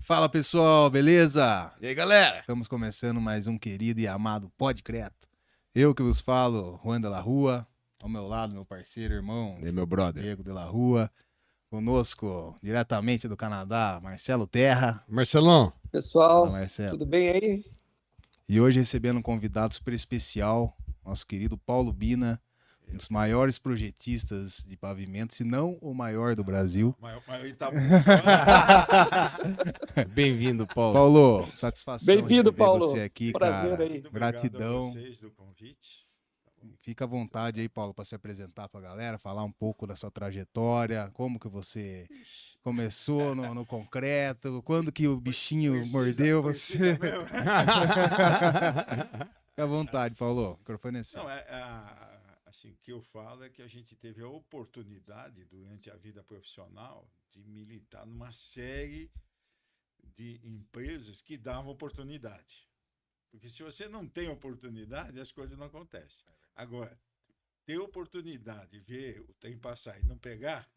Fala pessoal, beleza? E aí, galera? Estamos começando mais um querido e amado Podcreto. Eu que vos falo, Juan de la Rua. Ao meu lado, meu parceiro, irmão, E aí, meu brother? Diego de la Rua. Conosco, diretamente do Canadá, Marcelo Terra. Marcelão. Fala, Pessoal, Marcelo. tudo bem aí? E hoje recebendo um convidado super especial, nosso querido Paulo Bina, um dos maiores projetistas de pavimento, se não o maior do Brasil. Maior tá bom. Bem-vindo, Paulo. Paulo, satisfação Bem-vindo, receber Paulo. você aqui, Prazer cara. aí. Muito Gratidão. obrigado a vocês do convite. Fica à vontade aí, Paulo, para se apresentar para a galera, falar um pouco da sua trajetória, como que você começou no concreto, quando que o bichinho mordeu você. Fica à vontade, Paulo. O microfone é seu. Não, assim, o que eu falo é que a gente teve a oportunidade, durante a vida profissional, de militar numa série de empresas que davam oportunidade. Porque se você não tem oportunidade, as coisas não acontecem. Agora, ter oportunidade, ver o tempo passar e não pegar,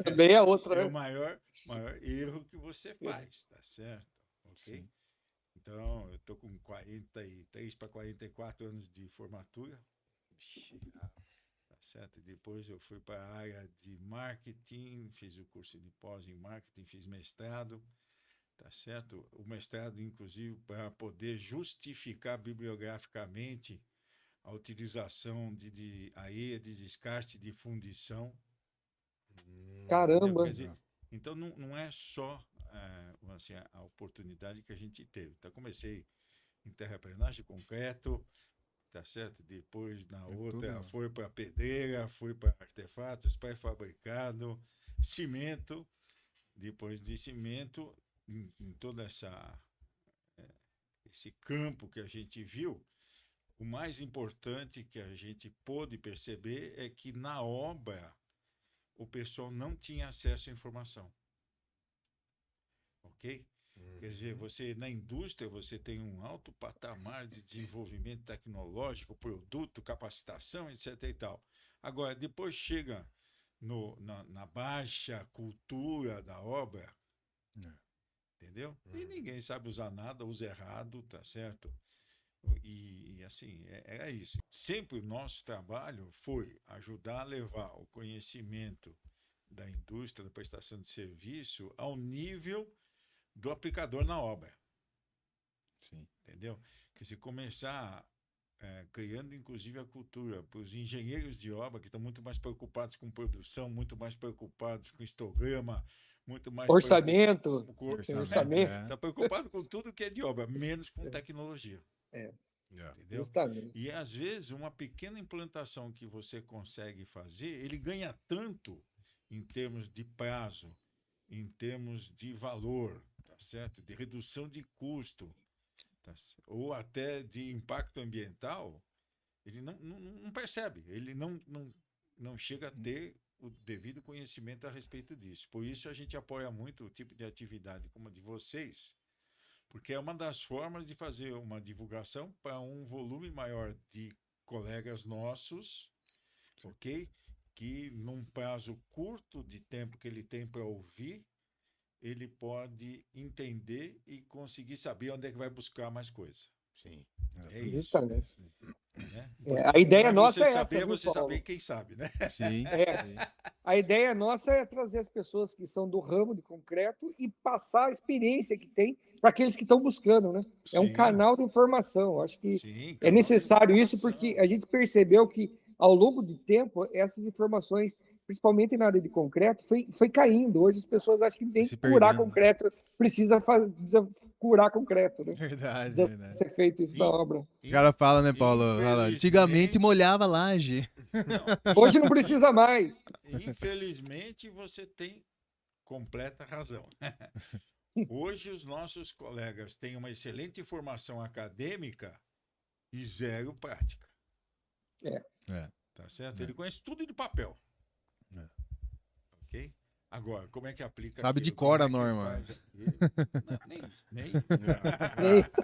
Também é outra, é né? o maior erro que você faz, tá certo? Ok? Sim. Então, eu estou com 43 para 44 anos de formatura. Tá certo? Depois eu fui para a área de marketing, fiz o curso de pós em marketing, fiz mestrado. Tá certo? O mestrado, inclusive, para poder justificar bibliograficamente a utilização de areia de descarte de fundição. Caramba. Quer dizer, então, não é só assim, a oportunidade que a gente teve. Então, comecei em terraplenagem, concreto, tá certo? Depois, na outra, foi para pedreira, fui para artefatos, pré-fabricado, cimento. Depois de cimento, em todo esse campo que a gente viu, o mais importante que a gente pôde perceber é que na obra o pessoal não tinha acesso à informação. Ok? Quer dizer, você na indústria você tem um alto patamar de desenvolvimento tecnológico, produto, capacitação, etc. e tal. Agora, depois chega na baixa cultura da obra, entendeu? E ninguém sabe usar nada, usa errado, tá certo? E assim, era isso. Sempre o nosso trabalho foi ajudar a levar o conhecimento da indústria, da prestação de serviço, ao nível do aplicador na obra. Sim. Entendeu? Que se começar criando, inclusive, a cultura para os engenheiros de obra, que estão muito mais preocupados com produção, muito mais preocupados com histograma, muito mais Orçamento. Orçamento. Está preocupado com tudo que é de obra, menos com tecnologia. Entendeu? Justamente. E às vezes uma pequena implantação que você consegue fazer, ele ganha tanto em termos de prazo, em termos de valor, tá certo? De redução de custo, tá certo? Ou até de impacto ambiental, ele não percebe, ele não chega a ter o devido conhecimento a respeito disso. Por isso a gente apoia muito o tipo de atividade como a de vocês, porque é uma das formas de fazer uma divulgação para um volume maior de colegas nossos, ok? Que num prazo curto de tempo que ele tem para ouvir, ele pode entender e conseguir saber onde é que vai buscar mais coisa. Sim. É isso. Justamente. Né? A ideia nossa é saber, essa, viu, você Paulo? saber quem sabe, né? Sim. A ideia nossa é trazer as pessoas que são do ramo de concreto e passar a experiência que tem para aqueles que estão buscando, né? É um Sim. canal de informação. Acho que Sim, é necessário isso porque a gente percebeu que, ao longo do tempo, essas informações, principalmente na área de concreto, foi caindo. Hoje as pessoas acham que nem Se curar perdendo. concreto precisa curar concreto, né? Verdade, Precisa verdade. ser feito isso na obra. O cara fala, né, Paulo? Fala, antigamente molhava a laje. Hoje não precisa mais. Infelizmente, você tem completa razão. Hoje, os nossos colegas têm uma excelente formação acadêmica e zero prática. Tá certo? Ele conhece tudo de papel. Ok? Agora, como é que aplica Sabe de aquilo? cor Como a é que norma. faz aquilo? Não, nem. Nem isso.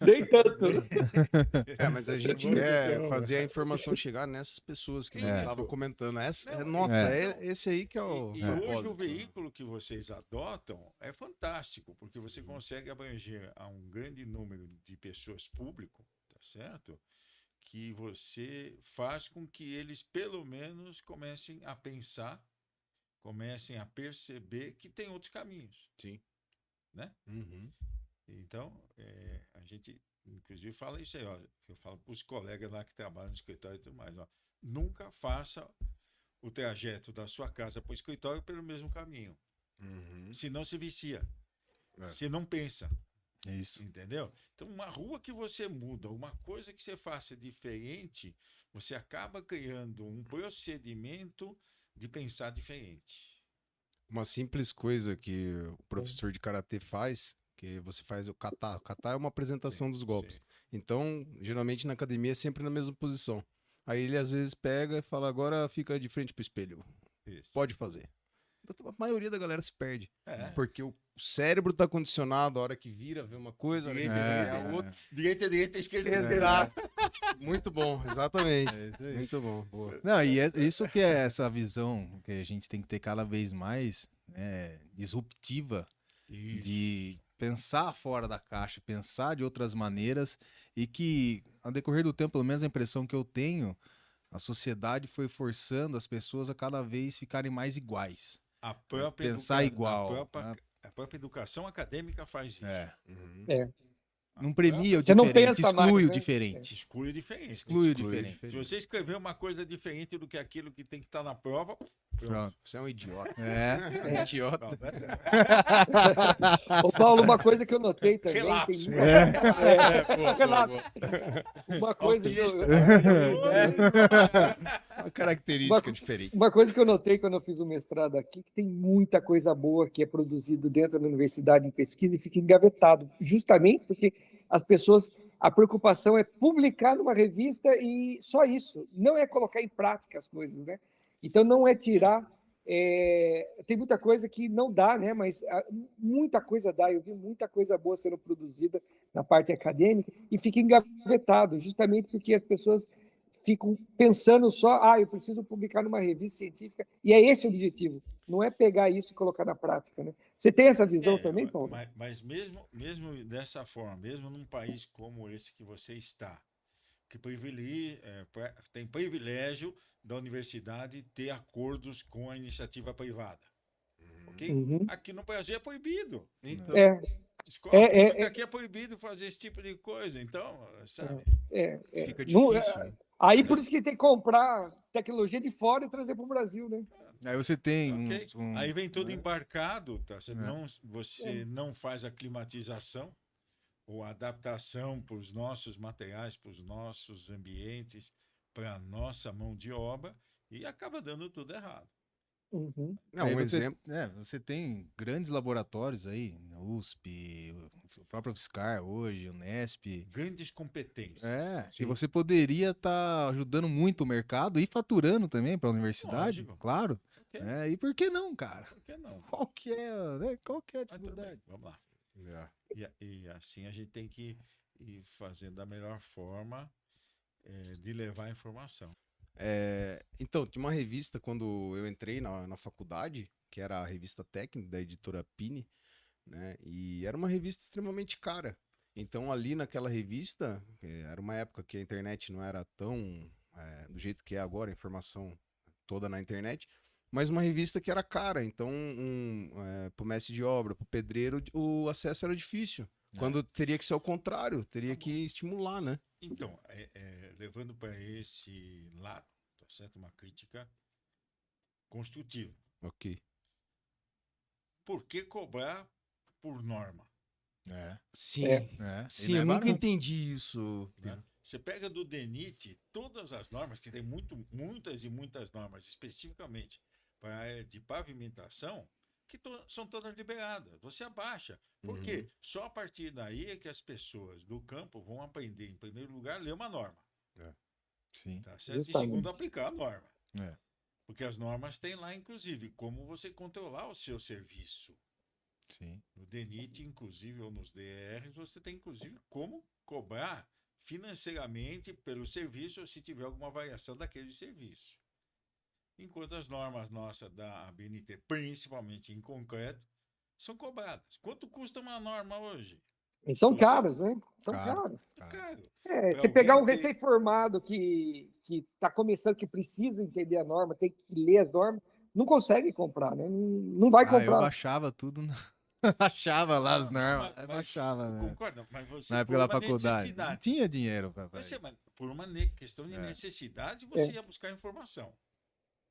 Nem tanto. Mas a gente Muito quer bom. fazer a informação chegar nessas pessoas que você É. estava comentando. Não, Nossa, é. esse aí que é o E hoje o propósito, né? veículo que vocês adotam é fantástico, porque você consegue abranger a um grande número de pessoas público, tá certo? Que você faz com que eles, pelo menos, comecem a pensar, comecem a perceber que tem outros caminhos, Sim. né? Uhum. Então, a gente, inclusive, fala isso aí, ó. Eu falo para os colegas lá que trabalham no escritório e tudo mais, ó. Nunca faça o trajeto da sua casa para o escritório pelo mesmo caminho. Uhum. Senão se vicia. É. Você não pensa. Isso. Entendeu? Então, uma rua que você muda, uma coisa que você faça diferente, você acaba criando um procedimento de pensar diferente. Uma simples coisa que o professor de karatê faz, que você faz o kata. O kata é uma apresentação dos golpes. Sim. Então, geralmente na academia é sempre na mesma posição. Aí ele às vezes pega e fala, agora fica de frente pro espelho. Isso. Pode fazer. A maioria da galera se perde. É. Porque o cérebro tá condicionado, a hora que vira, vê uma coisa, a hora que Direita, vira, direita, a outra. Direita, esquerda. Exato. Muito bom, exatamente. É isso aí. Muito bom. Boa. Não, e isso que é essa visão que a gente tem que ter cada vez mais, né, disruptiva, Isso. de pensar fora da caixa, pensar de outras maneiras, e que, ao decorrer do tempo, pelo menos a impressão que eu tenho, a sociedade foi forçando as pessoas a cada vez ficarem mais iguais. A própria Pensar igual. A própria educação acadêmica faz isso. É. Uhum. Não premia o Você não diferente, pensa exclui mais, o né? diferente. Exclui o diferente. Exclui o Exclui o diferente. Se você escrever uma coisa diferente do que aquilo que tem que estar na prova, Pronto. Você é um idiota. É. Idiota. Não, né? Ô, Paulo, uma coisa que eu notei também. Relapso. Tem muita... Boa, Relapso. Uma coisa que eu... Uma característica Uma- diferente. Uma coisa que eu notei quando eu fiz o mestrado aqui, que tem muita coisa boa que é produzido dentro da universidade em pesquisa e fica engavetado, justamente porque as pessoas, a preocupação é publicar numa revista e só isso, não é colocar em prática as coisas, né? Então não é tirar, tem muita coisa que não dá, né? Mas muita coisa dá, eu vi muita coisa boa sendo produzida na parte acadêmica e fica engavetado, justamente porque as pessoas ficam pensando só, eu preciso publicar numa revista científica, e é esse o objetivo, não é pegar isso e colocar na prática, né? Você tem essa visão também, Paulo? Mas mesmo dessa forma, mesmo num país como esse que você está, que tem privilégio da universidade ter acordos com a iniciativa privada. Ok? Uhum. Aqui no Brasil é proibido. Então, Escola É, pública aqui é proibido fazer esse tipo de coisa. Então, sabe? fica Não- difícil. Né? Aí por isso que tem que comprar tecnologia de fora e trazer para o Brasil, né? Aí você tem Ok? Aí vem todo né? embarcado, tá? É. Você não faz a climatização ou a adaptação para os nossos materiais, para os nossos ambientes, para a nossa mão de obra e acaba dando tudo errado. Uhum. Não, Aí um você, exemplo. você tem grandes laboratórios aí, na USP, o próprio UFSCar hoje, o Unesp. Grandes competências. Que você poderia estar ajudando muito o mercado e faturando também para a universidade, Lógico. claro. Ok? E por que não, cara? Por que não? Qual que é a Mas tudo bem, dificuldade? vamos lá. É. E assim a gente tem que ir fazendo da melhor forma de levar a informação. Então, tinha uma revista quando eu entrei na faculdade, que era a revista técnica da editora Pini, né? E era uma revista extremamente cara. Então, ali naquela revista, era uma época que a internet não era tão do jeito que é agora, a informação toda na internet, mas uma revista que era cara. Então, pro mestre de obra, pro pedreiro, o acesso era difícil. Quando teria que ser ao contrário, teria que estimular, né? Então, levando para esse lado, tá certo? Uma crítica construtiva. Ok. Por que cobrar por norma? Sim, Sim, sim, eu nunca entendi isso. Né? Você pega do DENIT todas as normas, que tem muitas e muitas normas especificamente para a área de pavimentação, que são todas liberadas. Você abaixa. Por quê? Só a partir daí é que as pessoas do campo vão aprender, em primeiro lugar, a ler uma norma. Sim. Tá certo? E Justamente. segundo, aplicar a norma. Porque as normas têm lá, inclusive, como você controlar o seu serviço. Sim. No DENIT, inclusive, ou nos DRs, você tem, inclusive, como cobrar financeiramente pelo serviço se tiver alguma variação daquele serviço. Enquanto as normas nossas da ABNT, principalmente em concreto, são cobradas. Quanto custa uma norma hoje? E são Se você- caras, né? São Caro. caras. É caro. É, Pra você pegar um alguém ter- recém-formado que está começando, que precisa entender a norma, tem que ler as normas, não consegue comprar, né? Não vai Eu comprar. baixava tudo, baixava lá as normas. Eu baixava, eu né? concordo, mas você Na época por da uma faculdade. Não necessidade. tinha dinheiro pra Mas, fazer. mas por uma questão de É. necessidade, você É. ia buscar informação.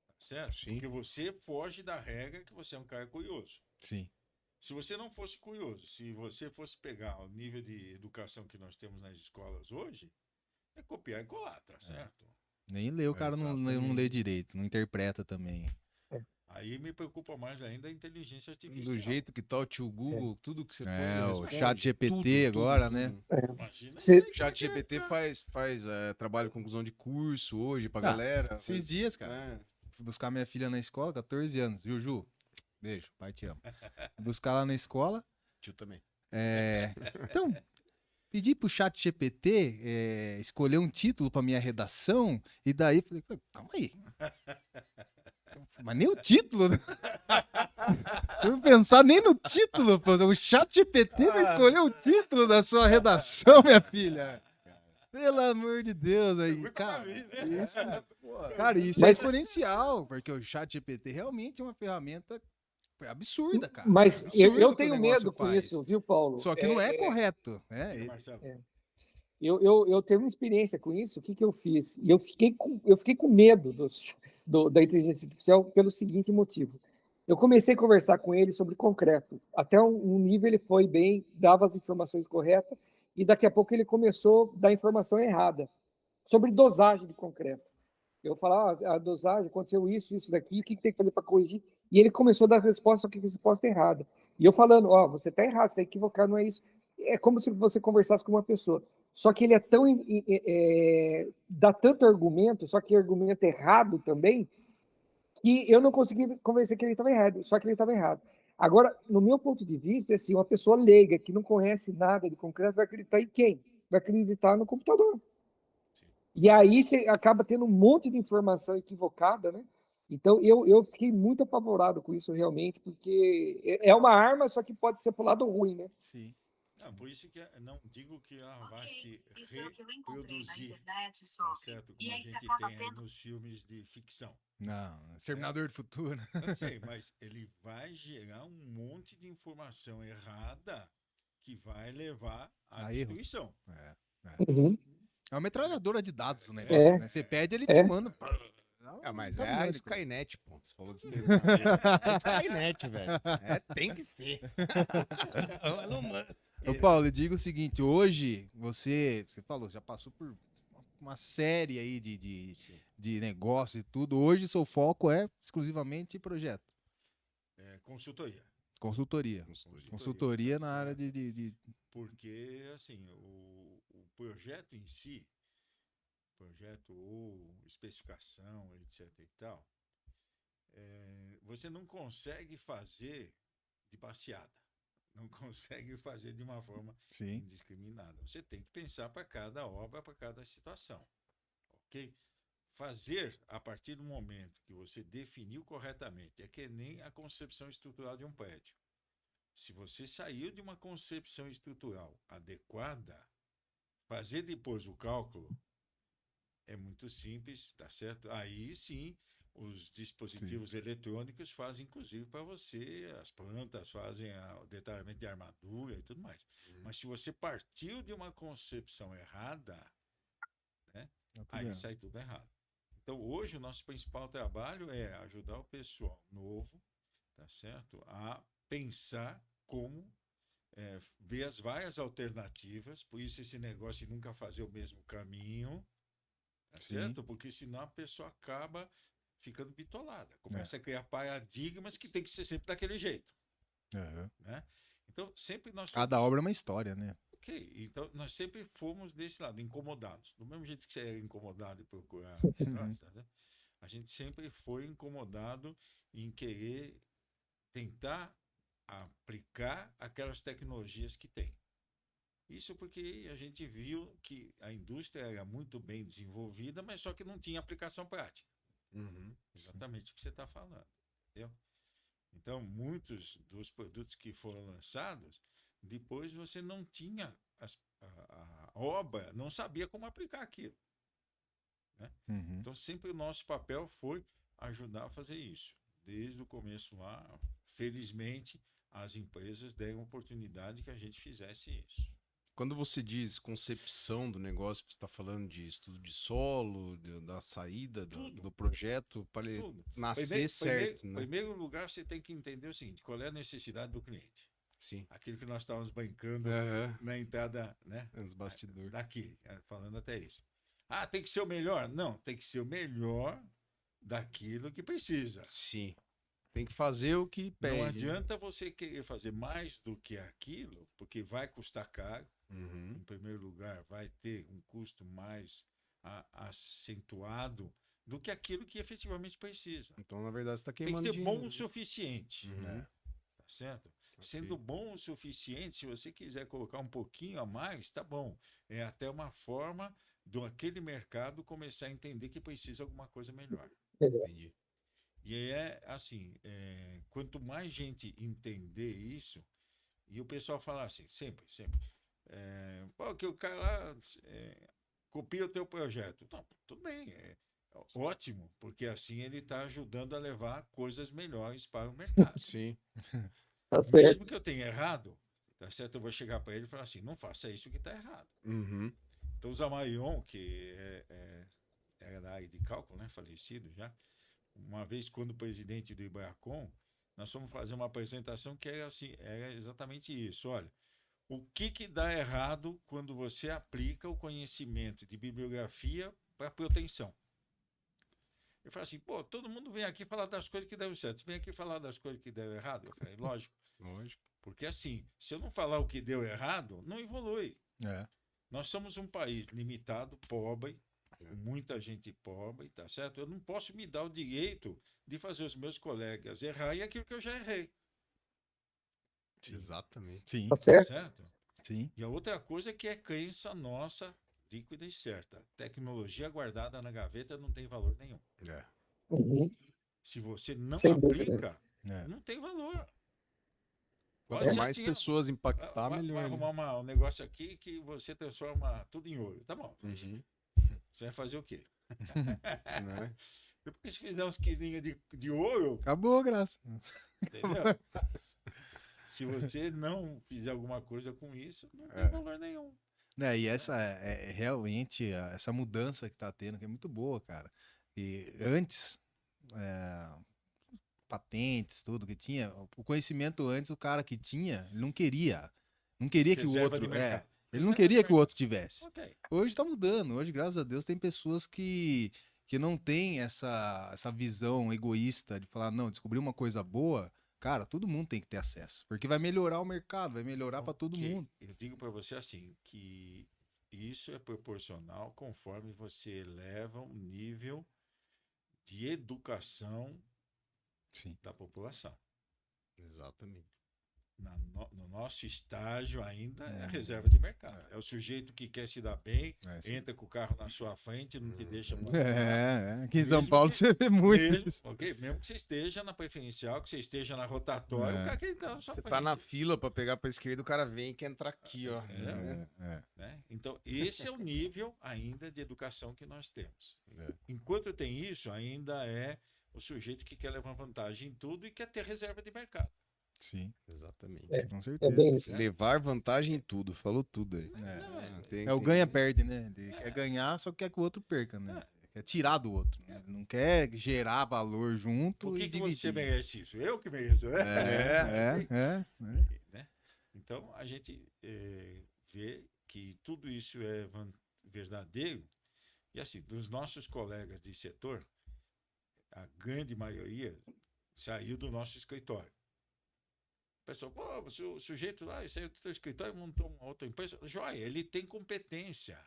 Tá certo? Sim. Porque você foge da regra que você é um cara curioso. Sim. Se você não fosse curioso, se você fosse pegar o nível de educação que nós temos nas escolas hoje, é copiar e colar, tá certo? Nem lê, o cara não lê Exatamente. direito, não interpreta também. Aí me preocupa mais ainda a inteligência artificial. Do jeito que tá o tio Google, tudo que você põe, É, ele o responde. chat GPT Tudo, agora, né? tudo. Imagina Cê- isso aí, O chat como é que GPT vai ficar? faz trabalho de conclusão de curso hoje pra Ah, galera. Esses dias, cara. É. Fui buscar minha filha na escola, 14 anos. Juju, beijo, pai te amo. Fui buscar lá na escola. Tio também. Então, pedi pro chat GPT escolher um título pra minha redação, e daí falei, calma aí. Mas nem o título, né? Eu vou pensar nem no título, pô. O chat GPT vai escolher o título da sua redação, minha filha. Pelo amor de Deus, aí, Pergunta cara. pra mim, né? Isso, cara, isso é Mas- exponencial, porque o chat GPT realmente é uma ferramenta absurda, cara. Mas Absurdo eu que o tenho negócio medo com faz. isso, viu, Paulo? Só que não é correto, né? Diga, Marcelo. Eu tenho uma experiência com isso. O que, que eu fiz? E eu fiquei com medo da inteligência artificial pelo seguinte motivo. Eu comecei a conversar com ele sobre concreto. Até um nível ele foi bem, dava as informações corretas, e daqui a pouco ele começou a dar informação errada sobre dosagem de concreto. Eu falava, a dosagem, aconteceu isso daqui, o que tem que fazer para corrigir? E ele começou a dar resposta, só que a resposta é errada. E eu falando, você está errado, você está equivocado, não é isso. É como se você conversasse com uma pessoa. Só que ele é tão. Dá tanto argumento, só que argumento errado também, que eu não consegui convencer que ele estava errado, só que ele estava errado. Agora, no meu ponto de vista, assim, uma pessoa leiga que não conhece nada de concreto vai acreditar em quem? Vai acreditar no computador. E aí você acaba tendo um monte de informação equivocada, né? Então, eu fiquei muito apavorado com isso realmente, porque é uma arma, só que pode ser pro lado ruim, né? Sim. Não, por isso que não digo que ela vai se isso é o que eu encontrei na reproduzir, internet só. tá certo? E Como a aí você gente acaba tem aí tendo. nos filmes de ficção. Não, Exterminador do Futuro. Eu sei, mas ele vai gerar um monte de informação errada que vai levar à A erros. destruição. Uhum. É uma metralhadora de dados o negócio, né? Você pede, ele te manda. Ah, mas Tá é a vendo, Skynet, pô. Você falou de exterminador. É a Skynet, velho. Tem que ser. Ô, Paulo, eu digo o seguinte, hoje você falou, já passou por uma série aí de negócios e tudo. Hoje seu foco é exclusivamente projeto, Consultoria. consultoria. Consultoria na área de... Porque, assim, o projeto em si, projeto ou especificação, etc e tal, você não consegue fazer de passeada. Não consegue fazer de uma forma Sim, indiscriminada. Você tem que pensar para cada obra, para cada situação. Ok? Fazer a partir do momento que você definiu corretamente é que nem a concepção estrutural de um prédio. Se você saiu de uma concepção estrutural adequada, fazer depois o cálculo é muito simples, tá certo? Aí sim, os dispositivos eletrônicos fazem, inclusive, para você, as plantas fazem o detalhamento de armadura e tudo mais. Mas se você partiu de uma concepção errada, né, aí sai tudo errado. Então, hoje, o nosso principal trabalho é ajudar o pessoal novo, tá certo? A pensar como ver as várias alternativas, por isso esse negócio de nunca fazer o mesmo caminho, tá certo? Porque senão a pessoa acaba ficando bitolada, começa a criar paradigmas que tem que ser sempre daquele jeito, né? Então, sempre nós Cada obra é uma história, né? Ok, então nós sempre fomos desse lado, incomodados. Do mesmo jeito que você é incomodado e procurar, tá certo? a gente sempre foi incomodado em querer tentar aplicar aquelas tecnologias que tem. Isso porque a gente viu que a indústria era muito bem desenvolvida, mas só que não tinha aplicação prática. Uhum. Exatamente o que você está falando. Entendeu? Então, muitos dos produtos que foram lançados, depois você não tinha a obra, não sabia como aplicar aquilo. Né? Uhum. Então, sempre o nosso papel foi ajudar a fazer isso. Desde o começo lá, felizmente, as empresas deram oportunidade que a gente fizesse isso. Quando você diz concepção do negócio, você está falando de estudo de solo, da saída Tudo. do projeto para ele Tudo. nascer certo, né? Primeiro lugar, você tem que entender o seguinte: qual é a necessidade do cliente? Sim. Aquilo que nós estávamos brincando Aham. na entrada, né? Os bastidores. Daqui, falando até isso. Ah, tem que ser o melhor? Não, tem que ser o melhor daquilo que precisa. Sim. Tem que fazer o que pede. Não adianta você querer fazer mais do que aquilo, porque vai custar caro. Uhum. Em primeiro lugar, vai ter um custo mais acentuado do que aquilo que efetivamente precisa. Então, na verdade, você está Tem queimando que ser bom dinheiro. o suficiente, Uhum. né? Tá certo? Ok. Sendo bom o suficiente, se você quiser colocar um pouquinho a mais, tá bom. É até uma forma do aquele mercado começar a entender que precisa alguma coisa melhor. Entendi. E é assim, quanto mais gente entender isso, e o pessoal fala assim, sempre, pô, que o cara lá copia o teu projeto. Não, tudo bem, é ótimo, porque assim ele está ajudando a levar coisas melhores para o mercado. Sim. Tá certo. Mesmo que eu tenha errado, tá certo? Eu vou chegar para ele e falar assim, não faça isso que está errado. Uhum. Então o Zamarion, que era da área de cálculo, né, falecido já, uma vez quando presidente do Ibracon, nós fomos fazer uma apresentação que era assim, era exatamente isso. Olha, o que dá errado quando você aplica o conhecimento de bibliografia para proteção? Eu falei assim, pô, todo mundo vem aqui falar das coisas que deram certo. Você vem aqui falar das coisas que deram errado? Eu falei, lógico. Lógico. Porque assim, se eu não falar o que deu errado, não evolui. É. Nós somos um país limitado, pobre, com muita gente pobre, tá certo? Eu não posso me dar o direito de fazer os meus colegas errarem aquilo que eu já errei, Exatamente. Sim, Tá certo? certo? sim. E a outra coisa é que é crença nossa, líquida e certa. Tecnologia guardada na gaveta não tem valor nenhum. É. Uhum. Se você não Sem dúvida. aplica, É. não tem valor. Quanto Quase mais assim, pessoas impactar, vai melhor. né? arrumar um negócio aqui que você transforma tudo em ouro. Tá bom. Uhum. Você vai fazer o quê? Né? Depois que fizer uns quilinhos de ouro, Acabou a graça. entendeu? Se você não fizer alguma coisa com isso, não tem valor nenhum. Né, e essa é realmente essa mudança que tá tendo, que é muito boa, cara. E antes, patentes, tudo que tinha, o conhecimento antes, o cara que tinha, ele não queria que o Reserva de outro, mercado. ele não Reserva queria de que o outro tivesse. Ok. Hoje tá mudando, hoje, graças a Deus, tem pessoas que não têm essa visão egoísta de falar, não, descobrir uma coisa boa, cara, todo mundo tem que ter acesso, porque vai melhorar o mercado, vai melhorar para todo Ok. mundo. Eu digo para você assim, que isso é proporcional conforme você eleva o nível de educação Sim. da população. Exatamente. No nosso estágio ainda é a reserva de mercado. É o sujeito que quer se dar bem, Sim. entra com o carro na sua frente, não te deixa passar. Aqui em São Mesmo Paulo que- você vê muito Mesmo, isso. ok? Mesmo que você esteja na preferencial, que você esteja na rotatória, o cara quer entrar na sua Você frente. tá na fila pra pegar pra esquerda, o cara vem e quer entrar aqui, ó. Né? Então, esse é o nível ainda de educação que nós temos. É. Enquanto tem isso, ainda é o sujeito que quer levar vantagem em tudo e quer ter reserva de mercado. Sim, Exatamente. com É certeza. bem isso. Levar vantagem em tudo, falou tudo aí. É o ganha-perde, né? Ele quer ganhar, só que quer que o outro perca, né? Quer tirar do outro. Né? Ele não quer gerar valor junto Por e que dividir. você merece isso? Eu que mereço. Né? Então, a gente vê que tudo isso é verdadeiro. E assim, dos nossos colegas de setor, a grande maioria saiu do nosso escritório. O pessoal, pô, o sujeito lá saiu do seu escritório e montou uma outra empresa. Joia, ele tem competência.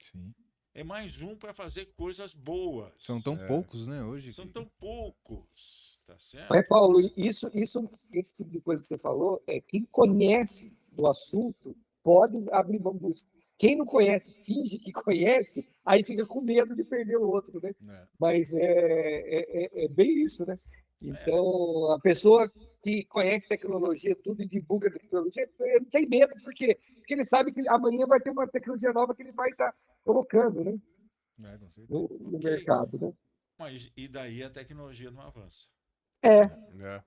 Sim. é mais um para fazer coisas boas. São tão poucos, né, hoje. São tão poucos, tá certo? Mas, Paulo, esse tipo de coisa que você falou, quem conhece do assunto pode abrir mão disso. Quem não conhece, finge que conhece, aí fica com medo de perder o outro, né? É. Mas é bem isso, né? Então, a pessoa que conhece tecnologia, tudo e divulga tecnologia, ele tem medo, porque ele sabe que amanhã vai ter uma tecnologia nova que ele vai estar colocando, né? É, com certeza. No Ok. mercado, né? Mas e daí a tecnologia não avança, É.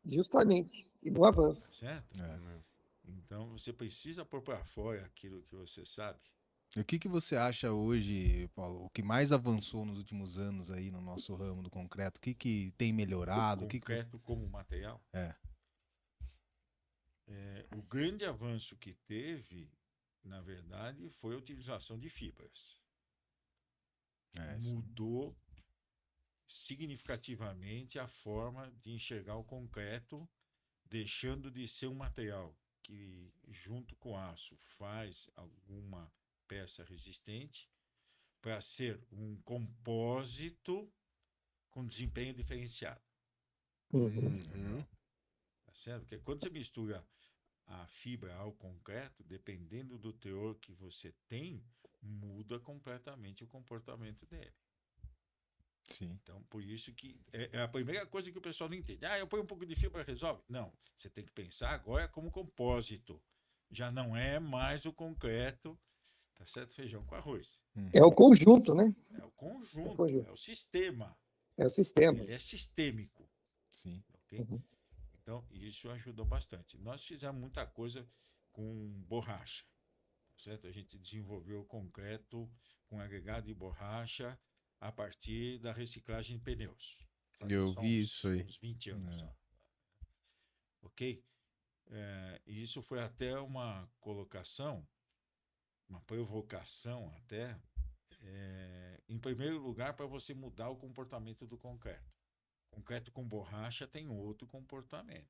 Justamente, e não avança. certo? É. Então você precisa pôr para fora aquilo que você sabe. E o que você acha hoje, Paulo, o que mais avançou nos últimos anos aí no nosso ramo do concreto? O que tem melhorado? O que você... Concreto como material. É. O grande avanço que teve, na verdade, foi a utilização de fibras. Sim. Mudou significativamente a forma de enxergar o concreto, deixando de ser um material que, junto com aço, faz alguma peça resistente, para ser um compósito com desempenho diferenciado. Uhum. Tá certo? Porque quando você mistura a fibra ao concreto, dependendo do teor que você tem, muda completamente o comportamento dele. Sim. Então, por isso que é a primeira coisa que o pessoal não entende. Eu ponho um pouco de fibra, resolve? Não, você tem que pensar agora como compósito. Já não é mais o concreto, tá certo? Feijão com arroz. É o conjunto, né? É o conjunto, conjunto. é o sistema. É o sistema. Ele é sistêmico, Sim. ok? Uhum. Então, isso ajudou bastante. Nós fizemos muita coisa com borracha, certo? A gente desenvolveu o concreto com agregado de borracha a partir da reciclagem de pneus. Eu vi isso aí. Uns 20 anos. É. Ó. Ok? E isso foi até uma colocação, uma provocação até, em primeiro lugar, para você mudar o comportamento do concreto. Concreto com borracha tem outro comportamento.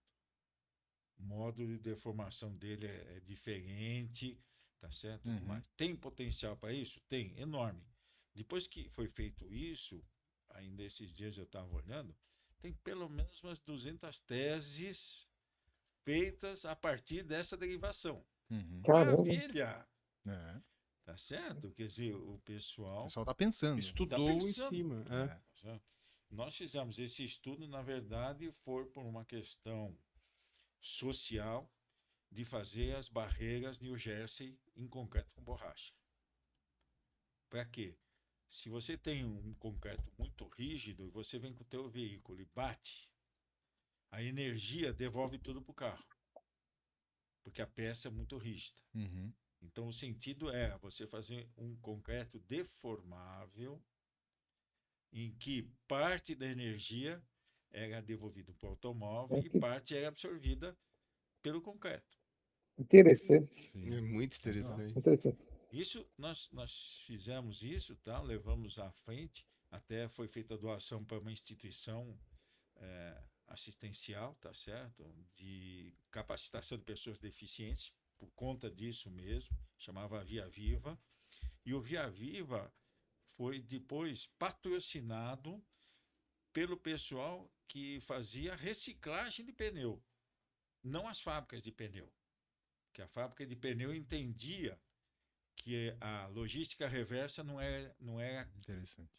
O modo de deformação dele é diferente, tá certo? Uhum. Mas tem potencial para isso? Tem, enorme. Depois que foi feito isso, ainda esses dias eu estava olhando, tem pelo menos umas 200 teses feitas a partir dessa derivação. Uhum. Caramba. Maravilha! É. Tá certo? Quer dizer, o O pessoal pessoal tá pensando. Estudou em pensando. cima. É. tá certo? Nós fizemos esse estudo, na verdade, foi por uma questão social de fazer as barreiras New Jersey em concreto com borracha. Para quê? Se você tem um concreto muito rígido e você vem com o teu veículo e bate, a energia devolve tudo para o carro, porque a peça é muito rígida. Uhum. Então, o sentido é você fazer um concreto deformável em que parte da energia era devolvida para o automóvel e parte era absorvida pelo concreto. Interessante. Sim. É muito interessante. Interessante. Isso, nós fizemos isso, tá? Levamos à frente, até foi feita a doação para uma instituição assistencial, tá certo? De capacitação de pessoas deficientes, por conta disso mesmo, chamava Via Viva. E o Via Viva foi depois patrocinado pelo pessoal que fazia reciclagem de pneu, não as fábricas de pneu. Que a fábrica de pneu entendia que a logística reversa não era Interessante.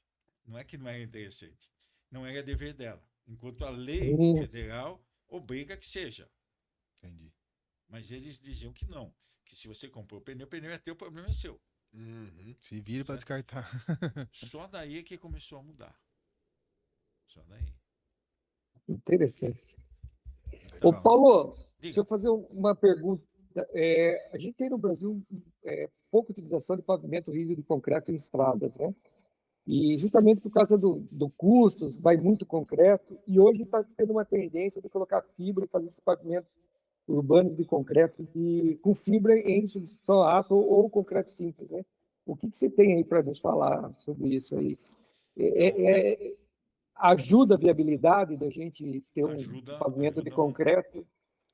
não é que não era interessante, não era dever dela, enquanto a lei federal obriga que seja. Entendi. Mas eles diziam que não, que se você comprou o pneu é teu, o problema é seu. Uhum. Se vira pra Certo. descartar. Só daí é que começou a mudar. Só daí. Interessante. Ô, Legal. Paulo, deixa Diga. eu fazer uma pergunta. A gente tem no Brasil pouca utilização de pavimento rígido de concreto em estradas, né? E justamente por causa do custos, vai muito concreto, e hoje está tendo uma tendência de colocar fibra e fazer esses pavimentos urbanos de concreto com fibra em substituição a aço ou concreto simples, né? O que você tem aí para nos falar sobre isso aí? Ajuda a viabilidade da gente ter um pavimento de concreto?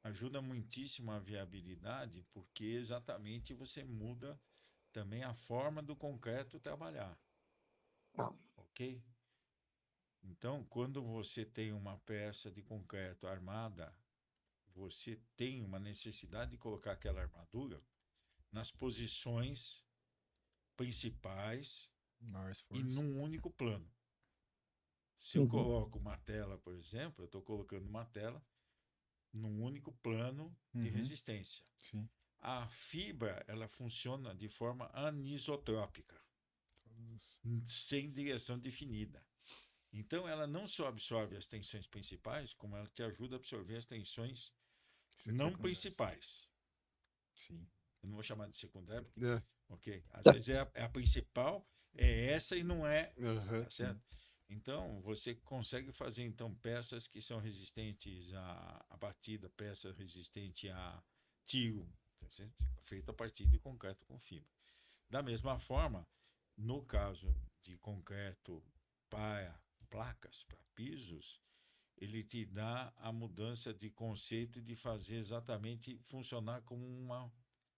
Ajuda muitíssimo a viabilidade, porque exatamente você muda também a forma do concreto trabalhar. Tá. Ok? Então, quando você tem uma peça de concreto armada, você tem uma necessidade de colocar aquela armadura nas posições principais Maior e esforço. num único plano. Se eu Uhum. coloco uma tela, por exemplo, eu estou colocando uma tela num único plano de Uhum. resistência. Sim. A fibra, ela funciona de forma anisotrópica, sem direção definida. Então, ela não só absorve as tensões principais, como ela te ajuda a absorver as tensões não Secundárias. principais. Sim. Eu não vou chamar de secundária, porque, É. ok? Às Tá. vezes é a principal, é essa e não é, Aham. tá certo? Então, você consegue fazer então peças que são resistentes à batida, peças resistentes a tiro, tá certo? Feito a partir de concreto com fibra. Da mesma forma, no caso de concreto para placas, para pisos, ele te dá a mudança de conceito de fazer exatamente funcionar como uma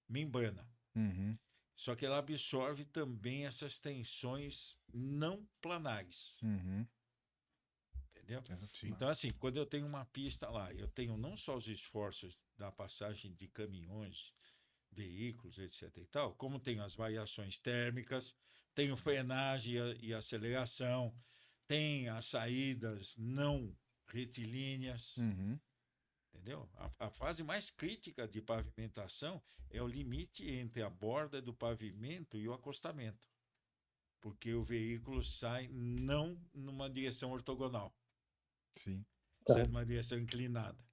membrana. Uhum. Só que ela absorve também essas tensões não planais. Uhum. Entendeu? Sensacional. Então, assim, quando eu tenho uma pista lá, eu tenho não só os esforços da passagem de caminhões, veículos, etc. e tal, como tenho as variações térmicas, tenho frenagem e aceleração, tem as saídas não retilíneas, Uhum. entendeu? A fase mais crítica de pavimentação é o limite entre a borda do pavimento e o acostamento, porque o veículo sai não numa direção ortogonal, Sim. Tá. sai numa direção inclinada.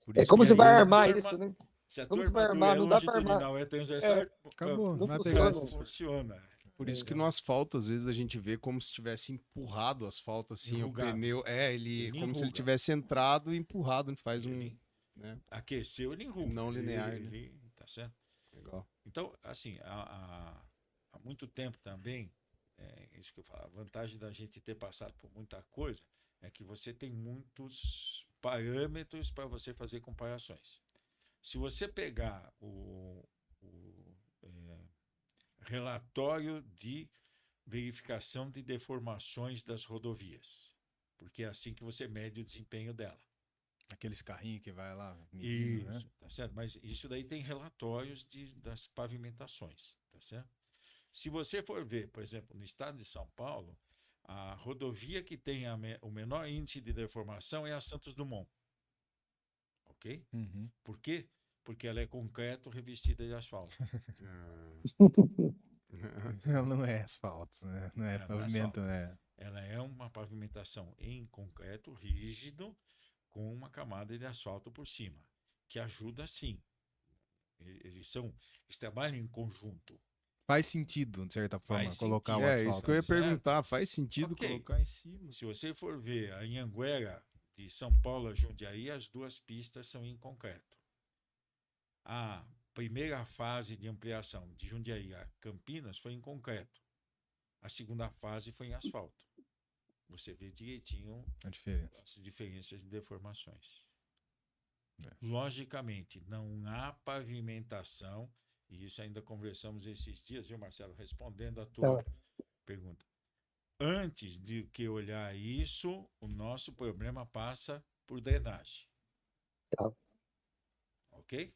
Por É isso como que você vai aí armar turma- isso, né? Se a Como tua você vai armadura armar? é Não dá pra armar. longitudinal, é transversal, acabou. Não vai funciona. pegar não esse... funciona. Por isso que no asfalto, às vezes, a gente vê como se tivesse empurrado o asfalto, assim, Enrugado. o pneu. Ele como se ele enruga. tivesse entrado e empurrado, faz um. Ele Né? aqueceu, ele enruga. Não linear, né? Ele, tá certo? Legal. Então, assim, há muito tempo também, isso que eu falo, a vantagem da gente ter passado por muita coisa é que você tem muitos parâmetros para você fazer comparações. Se você pegar o relatório de verificação de deformações das rodovias, porque é assim que você mede o desempenho dela. Aqueles carrinhos que vai lá medindo, né? Isso, tá certo? Mas isso daí tem relatórios das pavimentações, tá certo? Se você for ver, por exemplo, no estado de São Paulo, a rodovia que tem o menor índice de deformação é a Santos Dumont. Ok? Uhum. Por quê? Porque ela é concreto revestida de asfalto. Ela não é asfalto, né? Não é Ela não é pavimento, asfalto. né? Ela é uma pavimentação em concreto rígido com uma camada de asfalto por cima, que ajuda sim. Eles trabalham em conjunto. Faz sentido, de certa forma, Faz colocar o sentido. É, isso que eu ia asfalto. Certo. perguntar. Faz sentido Ok. colocar em cima? Se você for ver a Anhanguera de São Paulo a Jundiaí, as duas pistas são em concreto. A primeira fase de ampliação de Jundiaí a Campinas foi em concreto. A segunda fase foi em asfalto. Você vê direitinho A diferença. as diferenças de deformações. É. Logicamente, não há pavimentação, e isso ainda conversamos esses dias, viu, Marcelo? Respondendo a tua pergunta. Antes de que olhar isso, o nosso problema passa por drenagem. Tá. Ok?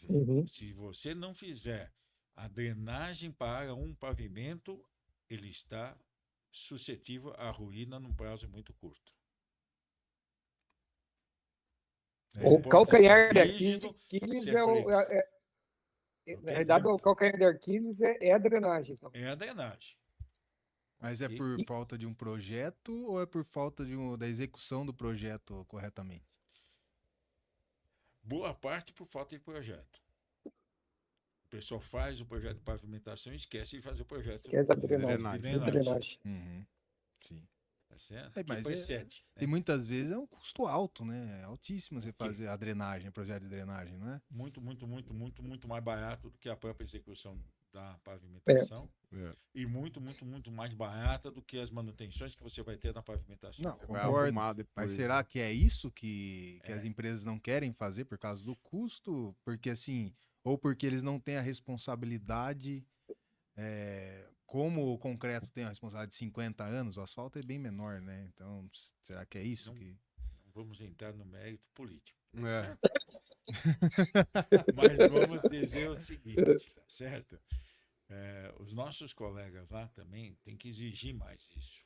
Uhum. Se você não fizer a drenagem para um pavimento, ele está suscetível à ruína num prazo muito curto. O Importa calcanhar de ser rígido, Aquiles ser é o. flexo. Na Ok? realidade, o calcanhar de Aquiles é a drenagem. Então. É a drenagem. Mas é Ok? por falta de um projeto ou é por falta da execução do projeto corretamente? Boa parte por falta de projeto. O pessoal faz o projeto de pavimentação e esquece de fazer o projeto Esquece da de drenagem. drenagem. Uhum. Sim. Tá certo? É, Que mas precede. E muitas vezes é um custo alto, né? É altíssimo você Ok. fazer a drenagem, o projeto de drenagem, não é? Muito, muito, muito, muito, muito mais barato do que a própria execução da pavimentação. É. E muito, muito, muito mais barata do que as manutenções que você vai ter na pavimentação. Não, Você vai concordo. arrumar depois. Mas será que é isso que É. as empresas não querem fazer por causa do custo? Porque assim, ou porque eles não têm a responsabilidade como o concreto tem a responsabilidade de 50 anos, o asfalto é bem menor, né? Então, será que é isso Não, que... não vamos entrar no mérito político, É. certo? Mas vamos dizer o seguinte, tá certo? Os nossos colegas lá também têm que exigir mais isso.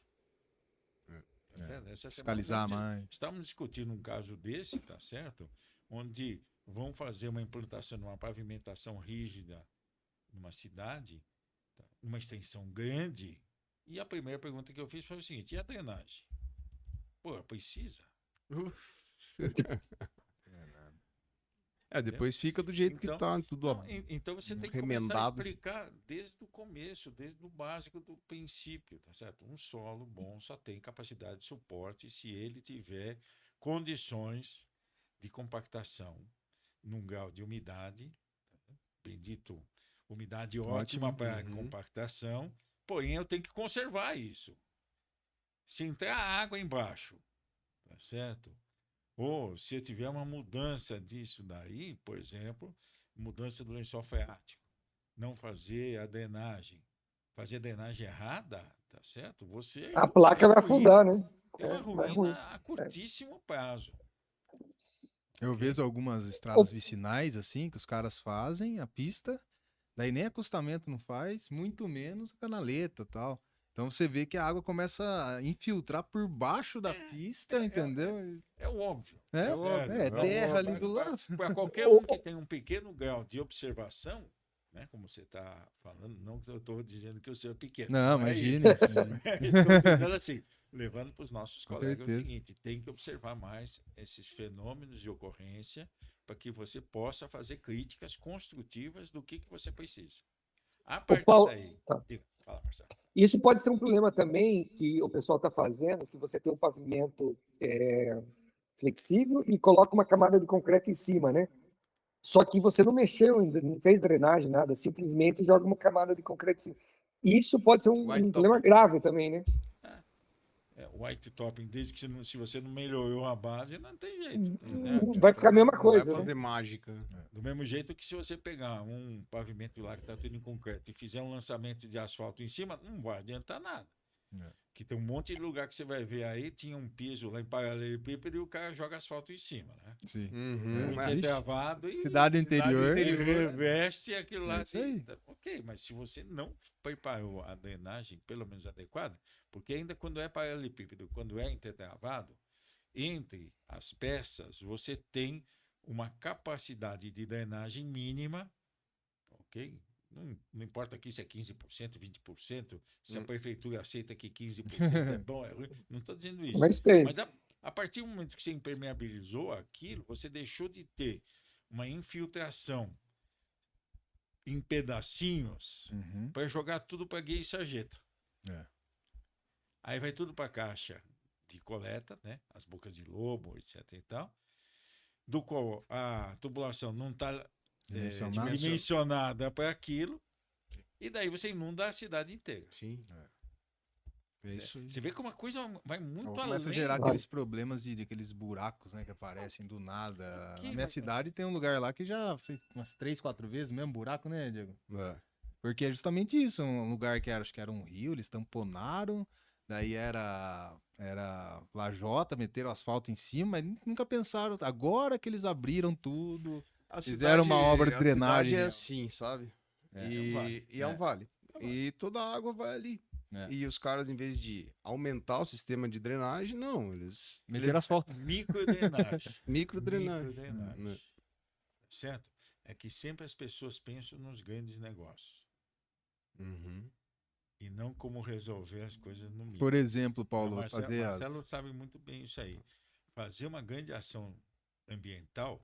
Tá certo? Essa Fiscalizar semana mais. estamos discutindo um caso desse, tá certo? Onde vão fazer uma implantação de uma pavimentação rígida numa cidade, tá? Uma extensão grande. E a primeira pergunta que eu fiz foi o seguinte: e a drenagem? Pô, precisa? Depois fica do jeito que Então, tá, tudo Não, então você tem que começar a remendado. explicar desde o começo, desde o básico do princípio, tá certo? Um solo bom só tem capacidade de suporte se ele tiver condições de compactação num grau de umidade, bendito, umidade ótima Ótimo. para Uhum. compactação, porém eu tenho que conservar isso. Se entrar água embaixo, tá certo? Ou se eu tiver uma mudança disso daí, por exemplo, mudança do lençol freático, não fazer a drenagem errada, tá certo? Você A placa vai afundar, né? tem uma Vai ruim. ruína a curtíssimo prazo. Eu Ok? vejo algumas estradas vicinais, assim, que os caras fazem a pista, daí nem acostamento não faz, muito menos a canaleta e tal. Então você vê que a água começa a infiltrar por baixo da pista, entendeu? É o óbvio. É, tá certo? é terra ali do lado. Para qualquer um que tem um pequeno grau de observação, né, como você está falando, não que eu estou dizendo que o seu é pequeno. Não, é imagine. isso. Estou dizendo assim, levando para os nossos Com colegas certeza. o seguinte: tem que observar mais esses fenômenos de ocorrência para que você possa fazer críticas construtivas do que você precisa. A partir Paulo, daí, tá. diga, fala, Marcelo. Isso pode ser um problema também que o pessoal está fazendo, que você tem um pavimento flexível e coloca uma camada de concreto em cima, né? Só que você não mexeu ainda, não fez drenagem, nada, simplesmente joga uma camada de concreto em cima. Isso pode ser um White problema top. grave também, né? White topping, desde que se você não melhorou a base, não tem jeito. tá certo? Vai ficar a mesma Não coisa, vai né? fazer mágica. Do mesmo jeito que se você pegar um pavimento lá que está tudo em concreto e fizer um lançamento de asfalto em cima, não vai adiantar nada. Que tem um monte de lugar que você vai ver aí, tinha um piso lá em paralelepípedo e o cara joga asfalto em cima, né? Sim. Uhum. Muito travado e Cidade interior. reveste aquilo lá. É isso aí. Ok, mas se você não preparou a drenagem, pelo menos adequada, porque ainda quando é paralelepípedo, quando é intertravado, entre as peças você tem uma capacidade de drenagem mínima, ok? Não importa aqui se é 15%, 20%, se a prefeitura aceita que 15% é bom, é ruim, não estou dizendo isso. Mas tem. Mas a partir do momento que você impermeabilizou aquilo, você deixou de ter uma infiltração em pedacinhos Uhum. para jogar tudo para guia e sarjeta. É. Aí vai tudo para a caixa de coleta, né? As bocas de lobo, etc. e tal, do qual a tubulação não está dimensionada para aquilo, e daí você inunda a cidade inteira. Sim. É isso aí. Você vê que uma coisa vai muito além. Começa a gerar aqueles problemas de aqueles buracos, né, que aparecem do nada. Que Na minha vai- cidade tem um lugar lá que já fez umas 3, 4 vezes o mesmo buraco, né, Diego? É. Porque é justamente isso, um lugar que acho que era um rio, eles tamponaram, daí era lajota, meteram asfalto em cima, e nunca pensaram, agora que eles abriram tudo, fizeram uma obra de A drenagem. cidade é assim, sabe? E é um vale. E toda a água vai ali. É. E os caras, em vez de aumentar o sistema de drenagem, não, eles Meteram asfalto. Microdrenagem. microdrenagem. Microdrenagem. Né? Certo? É que sempre as pessoas pensam nos grandes negócios Uhum. e não como resolver as coisas no mínimo. Por exemplo, Paulo, Marcelo sabe muito bem isso aí. Fazer uma grande ação ambiental,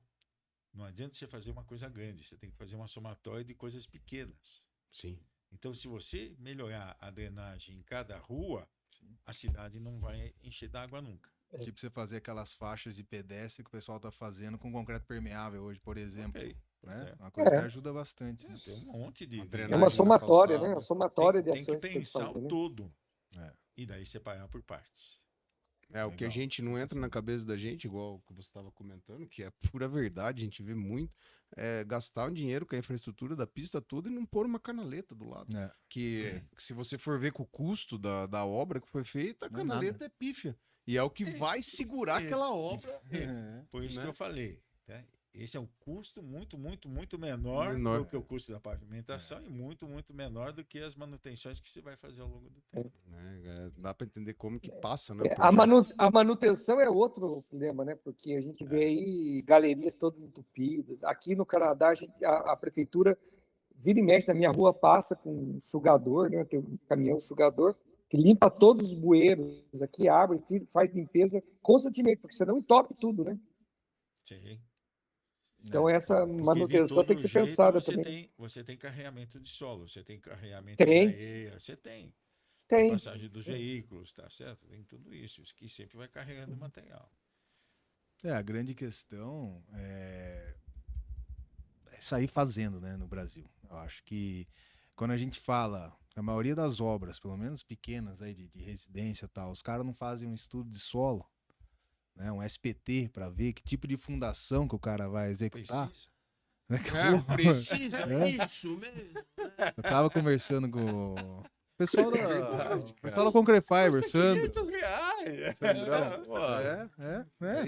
não adianta você fazer uma coisa grande, você tem que fazer uma somatória de coisas pequenas. Sim. Então, se você melhorar a drenagem em cada rua, a cidade não vai encher d'água nunca. Tipo você fazer aquelas faixas de pedestre que o pessoal tá fazendo com concreto permeável hoje, por exemplo. Ok, Né? é. Uma coisa que ajuda bastante. Tem um monte de... drenagem É uma na somatória, calçada. né? Uma somatória de tem que ações que tem que pensar fazer, o né? todo. É. E daí separar por partes. É, o que a Legal. gente não entra na cabeça da gente, igual o que você estava comentando, que é pura verdade, a gente vê muito, é gastar um dinheiro com a infraestrutura da pista toda e não pôr uma canaleta do lado. É. Que se você for ver com o custo da obra que foi feita, a Não é canaleta é pífia. E é o que vai segurar é. aquela obra. Por isso Né? que eu falei, né? Esse é um custo muito, muito, muito menor, Menor. do que o custo da pavimentação e muito, muito menor do que as manutenções que você vai fazer ao longo do tempo. Né? Dá para entender como que passa, né? o A projeto. a manutenção é outro problema, né? Porque a gente vê aí galerias todas entupidas. Aqui no Canadá, a prefeitura vira e mexe na minha rua, passa com um sugador, né? Tem um caminhão sugador que limpa todos os bueiros aqui, abre, faz limpeza constantemente, porque senão entope tudo, né? Sim. Então essa Porque de manutenção tem todo que ser jeito pensada também. você tem carreamento de solo, você tem carreamento de Tem, areia, você tem tem. passagem dos veículos, tá certo? Tem tudo isso, isso que sempre vai carregando material. A grande questão é sair fazendo, né, no Brasil. Eu acho que quando a gente fala, a maioria das obras, pelo menos pequenas aí de residência e tal, os caras não fazem um estudo de solo, né, um SPT para ver que tipo de fundação que o cara vai executar. Precisa. Precisa, É. isso mesmo. Eu tava conversando com o pessoal Verdade, o pessoal da Concrete Fiber, Sandro. R$500. Sandrão, pô,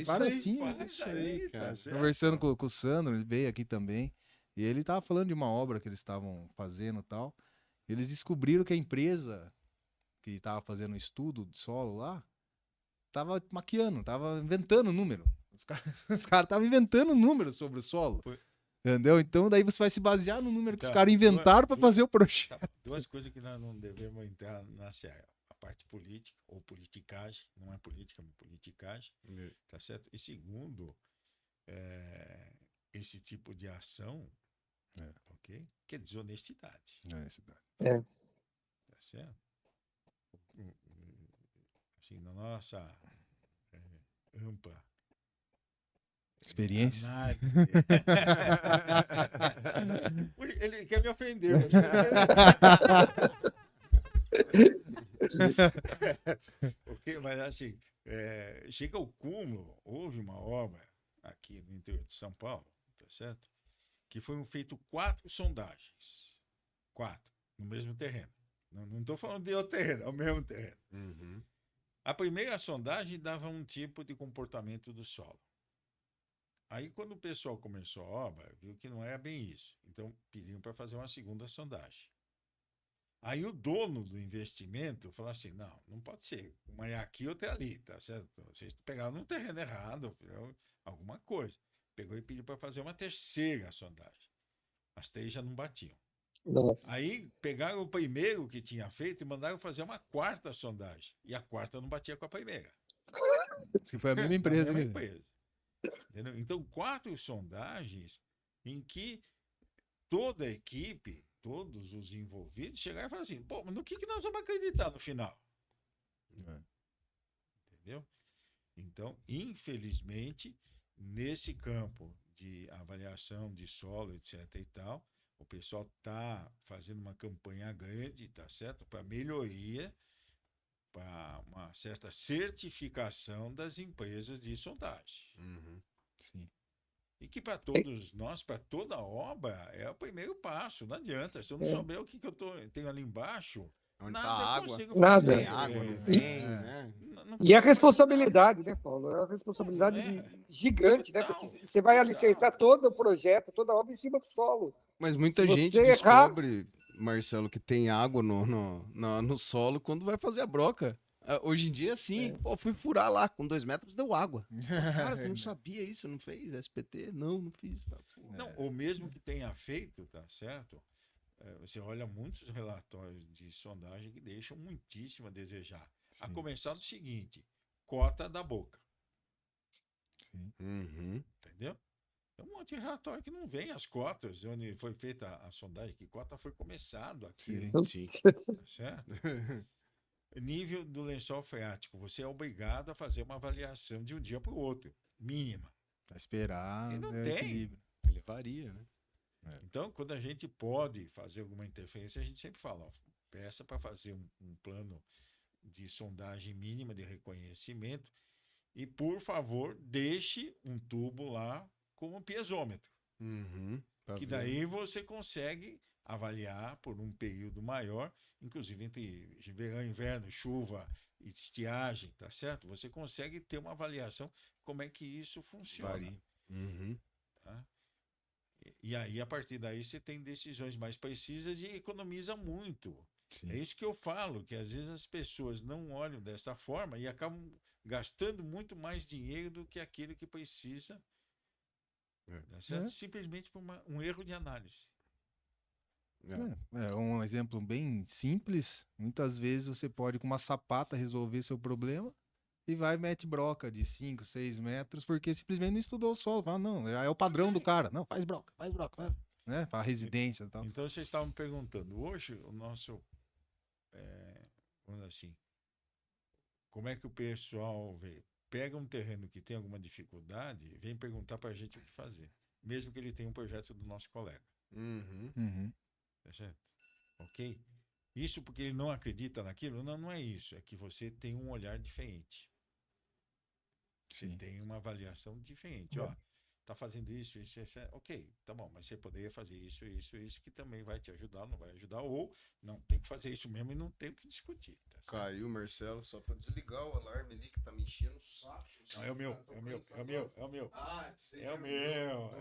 isso aí, baratinho. Faz isso aí, tá cara. certo? Conversando com o Sandro, ele veio aqui também. E ele tava falando de uma obra que eles estavam fazendo e tal. Eles descobriram que a empresa que tava fazendo o estudo de solo lá tava maquiando, tava inventando número. Os caras estavam inventando número sobre o solo. Foi. Entendeu? Então daí você vai se basear no número que os Então, caras inventaram para fazer o projeto. Tá, duas coisas que nós não devemos entrar na seara. A parte política, ou politicagem, não é política, mas politicagem, tá certo? E segundo, esse tipo de ação, ok? Que é desonestidade, É. tá certo? Assim, na nossa ampla Experiência. análise. Ele quer me ofender. Ok, mas assim, chega ao cúmulo, houve uma obra aqui no interior de São Paulo, tá certo? Que foram feitas 4 sondagens. 4, no mesmo terreno. Não estou falando de outro terreno, é o mesmo terreno. Uhum. A primeira sondagem dava um tipo de comportamento do solo. Aí, quando o pessoal começou a obra, viu que não era bem isso. Então, pediram para fazer uma segunda sondagem. Aí, o dono do investimento falou assim: não pode ser. Uma é aqui, outra é ali, tá certo? Vocês pegaram no terreno errado, alguma coisa. Pegou e pediu para fazer uma terceira sondagem. As 3 já não batiam. Nossa. Aí, pegaram o primeiro que tinha feito e mandaram fazer uma 4ª sondagem. E a 4ª não batia com a primeira. Diz que foi a mesma empresa. A mesma que- empresa. Entendeu? Então, 4 sondagens em que toda a equipe, todos os envolvidos, chegaram e falaram assim: pô, mas no que nós vamos acreditar no final? Entendeu? Então, infelizmente, nesse campo de avaliação de solo, etc. e tal, o pessoal está fazendo uma campanha grande, tá certo? Para melhoria, para uma certa certificação das empresas de sondagem. Uhum. Sim. E que para todos nós, para toda obra, é o primeiro passo. Não adianta. Se eu não souber o que eu tenho ali embaixo, Onde nada tá a eu água? consigo Nada. fazer. Tem água, não É, tem, né? não E a consigo- responsabilidade, né, Paulo? É uma responsabilidade gigante, né? Porque Total, você vai total. alicerçar todo o projeto, toda a obra em cima do solo. Mas Se muita gente você errar, descobre, Marcelo, que tem água no solo quando vai fazer a broca. Hoje em dia, sim. Pô, fui furar lá, com 2 metros deu água. Cara, você não sabia isso? Não fez SPT? Não fiz. Pô, Não, ou mesmo que tenha feito, tá certo? Você olha muitos relatórios de sondagem que deixam muitíssimo a desejar. A Sim. começar do seguinte: cota da boca, Uhum. entendeu? Tem um monte de relatório que não vem as cotas, onde foi feita a sondagem, que cota foi começado aqui, Sim. Sim. tá certo? Nível do lençol freático, você é obrigado a fazer uma avaliação de um dia para o outro, mínima. Pra esperar E não é tem. equilíbrio. Ele varia, né? Então, quando a gente pode fazer alguma interferência, a gente sempre fala: ó, peça para fazer um plano de sondagem mínima de reconhecimento e, por favor, deixe um tubo lá com um piezômetro, Pra que ver. daí você consegue avaliar por um período maior, inclusive entre verão, inverno, chuva e estiagem, tá certo? Você consegue ter uma avaliação como é que isso funciona. Varia. Uhum. Tá? E aí, a partir daí, você tem decisões mais precisas e economiza muito. Sim. É isso que eu falo, que às vezes as pessoas não olham desta forma e acabam gastando muito mais dinheiro do que aquilo que precisa, tá certo? É. Simplesmente por um erro de análise. É um exemplo bem simples. Muitas vezes você pode, com uma sapata, resolver seu problema e vai e mete broca de 5, 6 metros, porque simplesmente não estudou o solo. Fala, não, é o padrão do cara. Não, faz broca, vai, né? Para residência e tal. Então, vocês estavam me perguntando, hoje o nosso, vamos dizer assim, como é que o pessoal vê? Pega um terreno que tem alguma dificuldade e vem perguntar para a gente o que fazer, mesmo que ele tenha um projeto do nosso colega. Uhum. Tá certo? Ok? Isso porque ele não acredita naquilo? Não, não é isso. É que você tem um olhar diferente. Você Sim. tem uma avaliação diferente. Ó, tá fazendo isso. Ok, tá bom, mas você poderia fazer isso, que também vai te ajudar, não vai ajudar, ou não, tem que fazer isso mesmo e não tem o que discutir. Tá certo? Caiu, Marcelo, só pra desligar o alarme ali que tá me enchendo o saco. Não, é o meu. Ah, É o meu.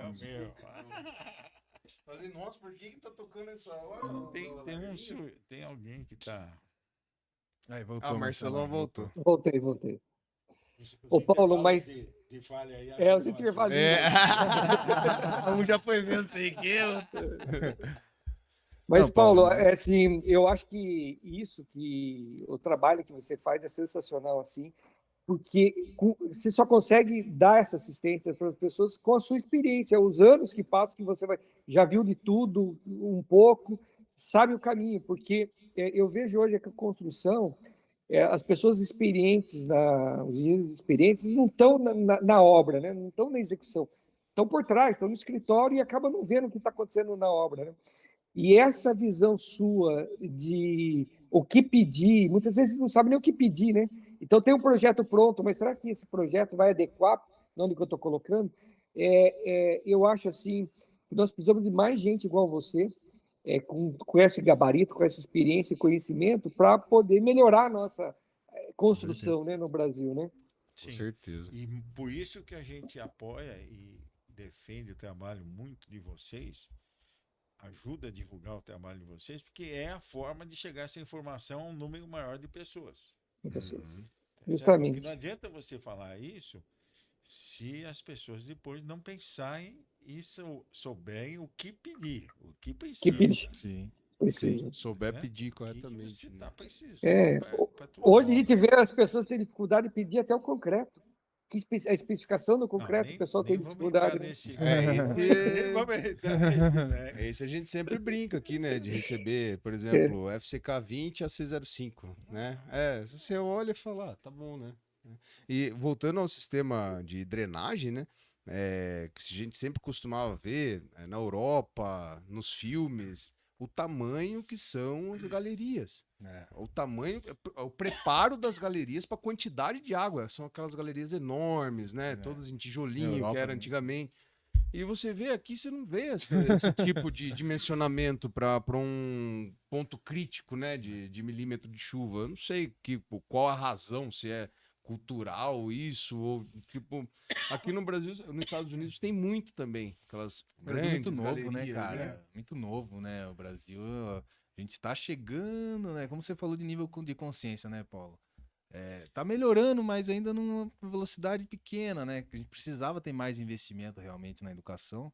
Falei, nossa, por que tá tocando essa hora? Tem alguém que tá. Aí voltou. Ah, o Marcelão voltou. Voltei. Os Ô, Paulo, intervalos mas- de falha aí, É, os ajudam a gente. intervalinhos. Um já foi vendo, sei que eu. Mas, Não, Paulo, Paulo, é assim, eu acho que o trabalho que você faz é sensacional, assim, porque você só consegue dar essa assistência para as pessoas com a sua experiência, os anos que passam, que você já viu de tudo um pouco, sabe o caminho, porque eu vejo hoje que a construção, as pessoas experientes, os engenheiros experientes, não estão na obra, né? Não estão na execução, estão por trás, estão no escritório e acabam não vendo o que está acontecendo na obra, né? E essa visão sua de o que pedir, muitas vezes não sabe nem o que pedir, né? Então tem um projeto pronto, mas será que esse projeto vai adequar onde que eu estou colocando? Eu acho assim que nós precisamos de mais gente igual você, com esse gabarito, com essa experiência e conhecimento, para poder melhorar a nossa construção, né, no Brasil, né? Com Sim. certeza. E por isso que a gente apoia e defende o trabalho muito de vocês, ajuda a divulgar o trabalho de vocês, porque é a forma de chegar essa informação a um número maior de pessoas. Pessoas. Tá certo? Justamente. Porque não adianta você falar isso se as pessoas depois não pensarem e souberem o que pedir, o que precisa. Que pedir. Sim. Precisa. Souber Certo? pedir O que corretamente. você né? está precisando É, para Hoje a gente vê as pessoas terem dificuldade de pedir até o concreto. A especificação do concreto, o pessoal tem dificuldade, né? Nesse... É, Vamos entrar nesse, né? É isso a gente sempre brinca aqui, né? De receber, por exemplo, FCK20 a C05, né? Se você olha e fala, tá bom, né? E voltando ao sistema de drenagem, né? Que a gente sempre costumava ver na Europa, nos filmes, o tamanho que são as galerias. O tamanho, o preparo das galerias para a quantidade de água. São aquelas galerias enormes, né? Todas em tijolinho, Europa que era também. antigamente. E você vê aqui, você não vê esse tipo de dimensionamento para um ponto crítico, né, de milímetro de chuva. Eu não sei qual a razão, se é cultural isso, ou tipo, aqui no Brasil, nos Estados Unidos tem muito também, aquelas O Brasil é muito grandes novo, né, galerias, cara? Muito novo, né? O Brasil, a gente está chegando, né? Como você falou de nível de consciência, né, Paulo? Tá melhorando, mas ainda numa velocidade pequena, né? A gente precisava ter mais investimento realmente na educação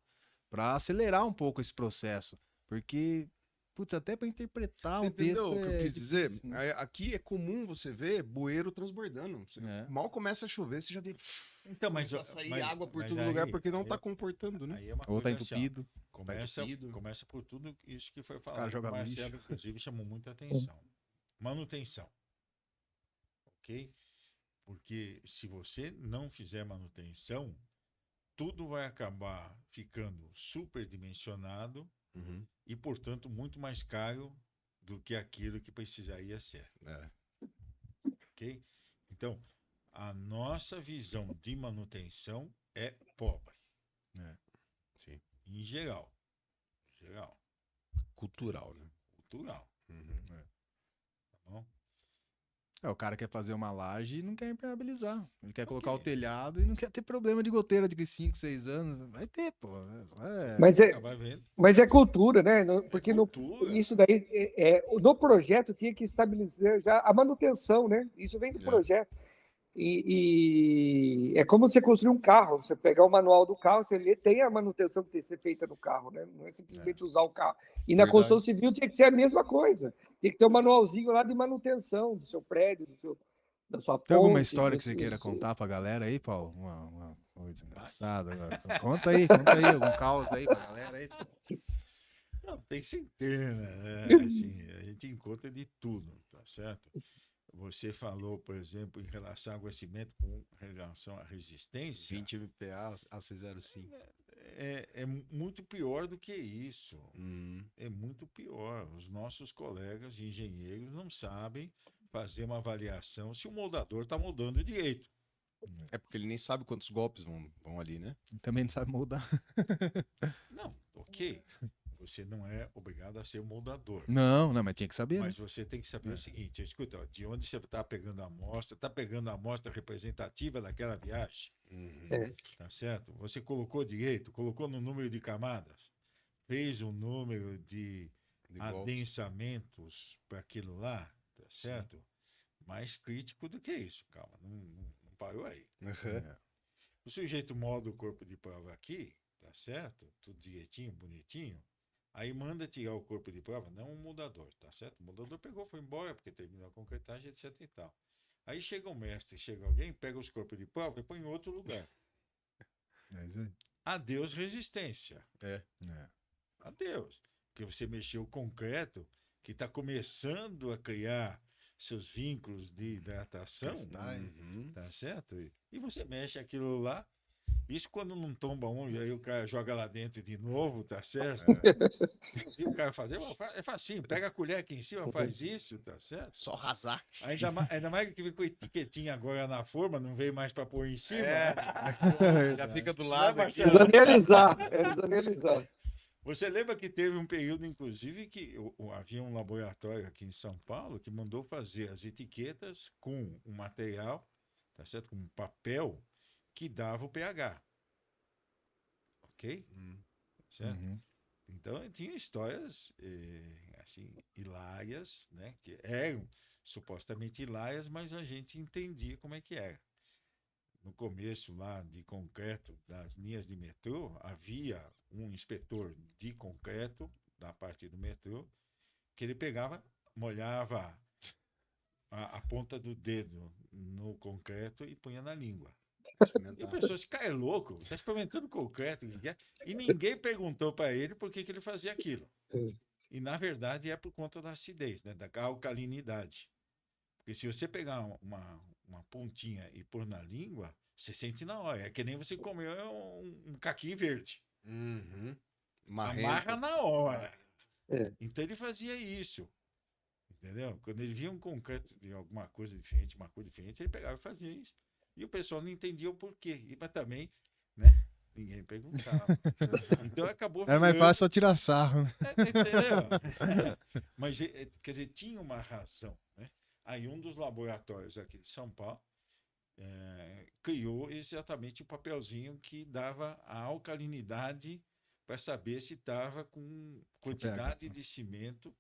para acelerar um pouco esse processo, porque, putz, até para interpretar Você um texto entendeu o que eu quis dizer? difícil, né? Aqui é comum você ver bueiro transbordando. Mal começa a chover, você já vê. Então, mas Começa a sair mas- água por mas todo aí- lugar porque não aí- tá comportando, né? Aí é uma Ou tá coisa assim, ó, entupido. começa por tudo isso que foi falado. cara joga O Marcelo, lixo. inclusive, chamou muita atenção. Manutenção. Ok? Porque se você não fizer manutenção, tudo vai acabar ficando superdimensionado e, portanto, muito mais caro do que aquilo que precisaria ser. ok? Então, a nossa visão de manutenção é pobre. É. Sim. Em geral. Geral. Cultural, né? Cultural. Uhum. Tá bom? O cara quer fazer uma laje e não quer impermeabilizar. Ele quer colocar o Ok. telhado e não quer ter problema de goteira de 5, 6 anos. Vai ter, pô. Mas Você vai vendo. Mas é cultura, né? Porque cultura. isso daí, no projeto tinha que estabelecer já a manutenção, né? Isso vem do projeto. E é como você construir um carro. Você pegar o manual do carro, você lê, tem a manutenção que tem que ser feita no carro, né? Não é simplesmente usar o carro. E na Verdade. construção civil tinha que ser a mesma coisa. Tem que ter um manualzinho lá de manutenção do seu prédio, da sua ponte. Tem alguma história que você queira contar pra galera aí, Paulo? Uma coisa engraçada. Conta aí algum caos aí pra galera aí. Não, tem centena, né? Assim, a gente encontra de tudo, tá certo? Você falou, por exemplo, em relação ao aquecimento com relação à resistência. 20 MPa a C05. É muito pior do que isso. Uhum. É muito pior. Os nossos colegas engenheiros não sabem fazer uma avaliação se o moldador está moldando direito. É porque ele nem sabe quantos golpes vão ali, né? Também não sabe moldar. Não, ok. Você não é obrigado a ser moldador. Não, mas tinha que saber, Mas né? você tem que saber o seguinte, escuta, ó, de onde você está pegando a amostra, está pegando a amostra representativa daquela viagem, tá certo? Você colocou direito, colocou no número de camadas, fez um número de adensamentos para aquilo lá, tá certo? Mais crítico do que isso, calma, não parou aí. Uhum. O sujeito molda o corpo de prova aqui, tá certo? Tudo direitinho, bonitinho. Aí manda tirar o corpo de prova, não o moldador, tá certo? O moldador pegou, foi embora, porque terminou a concretagem, etc e tal. Aí chega um mestre, chega alguém, pega os corpos de prova e põe em outro lugar. Adeus resistência. Adeus. Porque você mexeu o concreto, que está começando a criar seus vínculos de hidratação, tá certo? E você mexe aquilo lá. Isso quando não tomba um, e aí o cara joga lá dentro de novo, tá certo? E o cara fazer, é facinho, pega a colher aqui em cima, faz isso, tá certo? Só arrasar. Ainda mais que com etiquetinha agora na forma, não veio mais para pôr em cima. Já fica do lado aqui. Analisar. Analisar. Você lembra que teve um período, inclusive, que havia um laboratório aqui em São Paulo que mandou fazer as etiquetas com um material, tá certo? Com um papel que dava o pH. Ok? Certo? Então, tinha histórias, assim, hilárias, né? Que eram supostamente hilárias, mas a gente entendia como é que era. No começo lá de concreto das linhas de metrô, havia um inspetor de concreto da parte do metrô que ele pegava, molhava a ponta do dedo no concreto e punha na língua. E a pessoa, esse cara é louco, está experimentando concreto, e ninguém perguntou para ele por que ele fazia aquilo. E, na verdade, é por conta da acidez, né, da alcalinidade. Porque se você pegar uma pontinha e pôr na língua, você sente na hora. É que nem você comer um caqui verde. Amarra na hora. Então, ele fazia isso. Entendeu? Quando ele via um concreto de alguma coisa diferente, uma cor diferente, ele pegava e fazia isso. E o pessoal não entendia o porquê. Mas também, né? Ninguém perguntava. Então acabou Era mais fácil só tirar sarro. Entendeu? Mas, quer dizer, tinha uma razão, né? Aí um dos laboratórios aqui de São Paulo criou exatamente o papelzinho que dava a alcalinidade para saber se estava com quantidade de cimento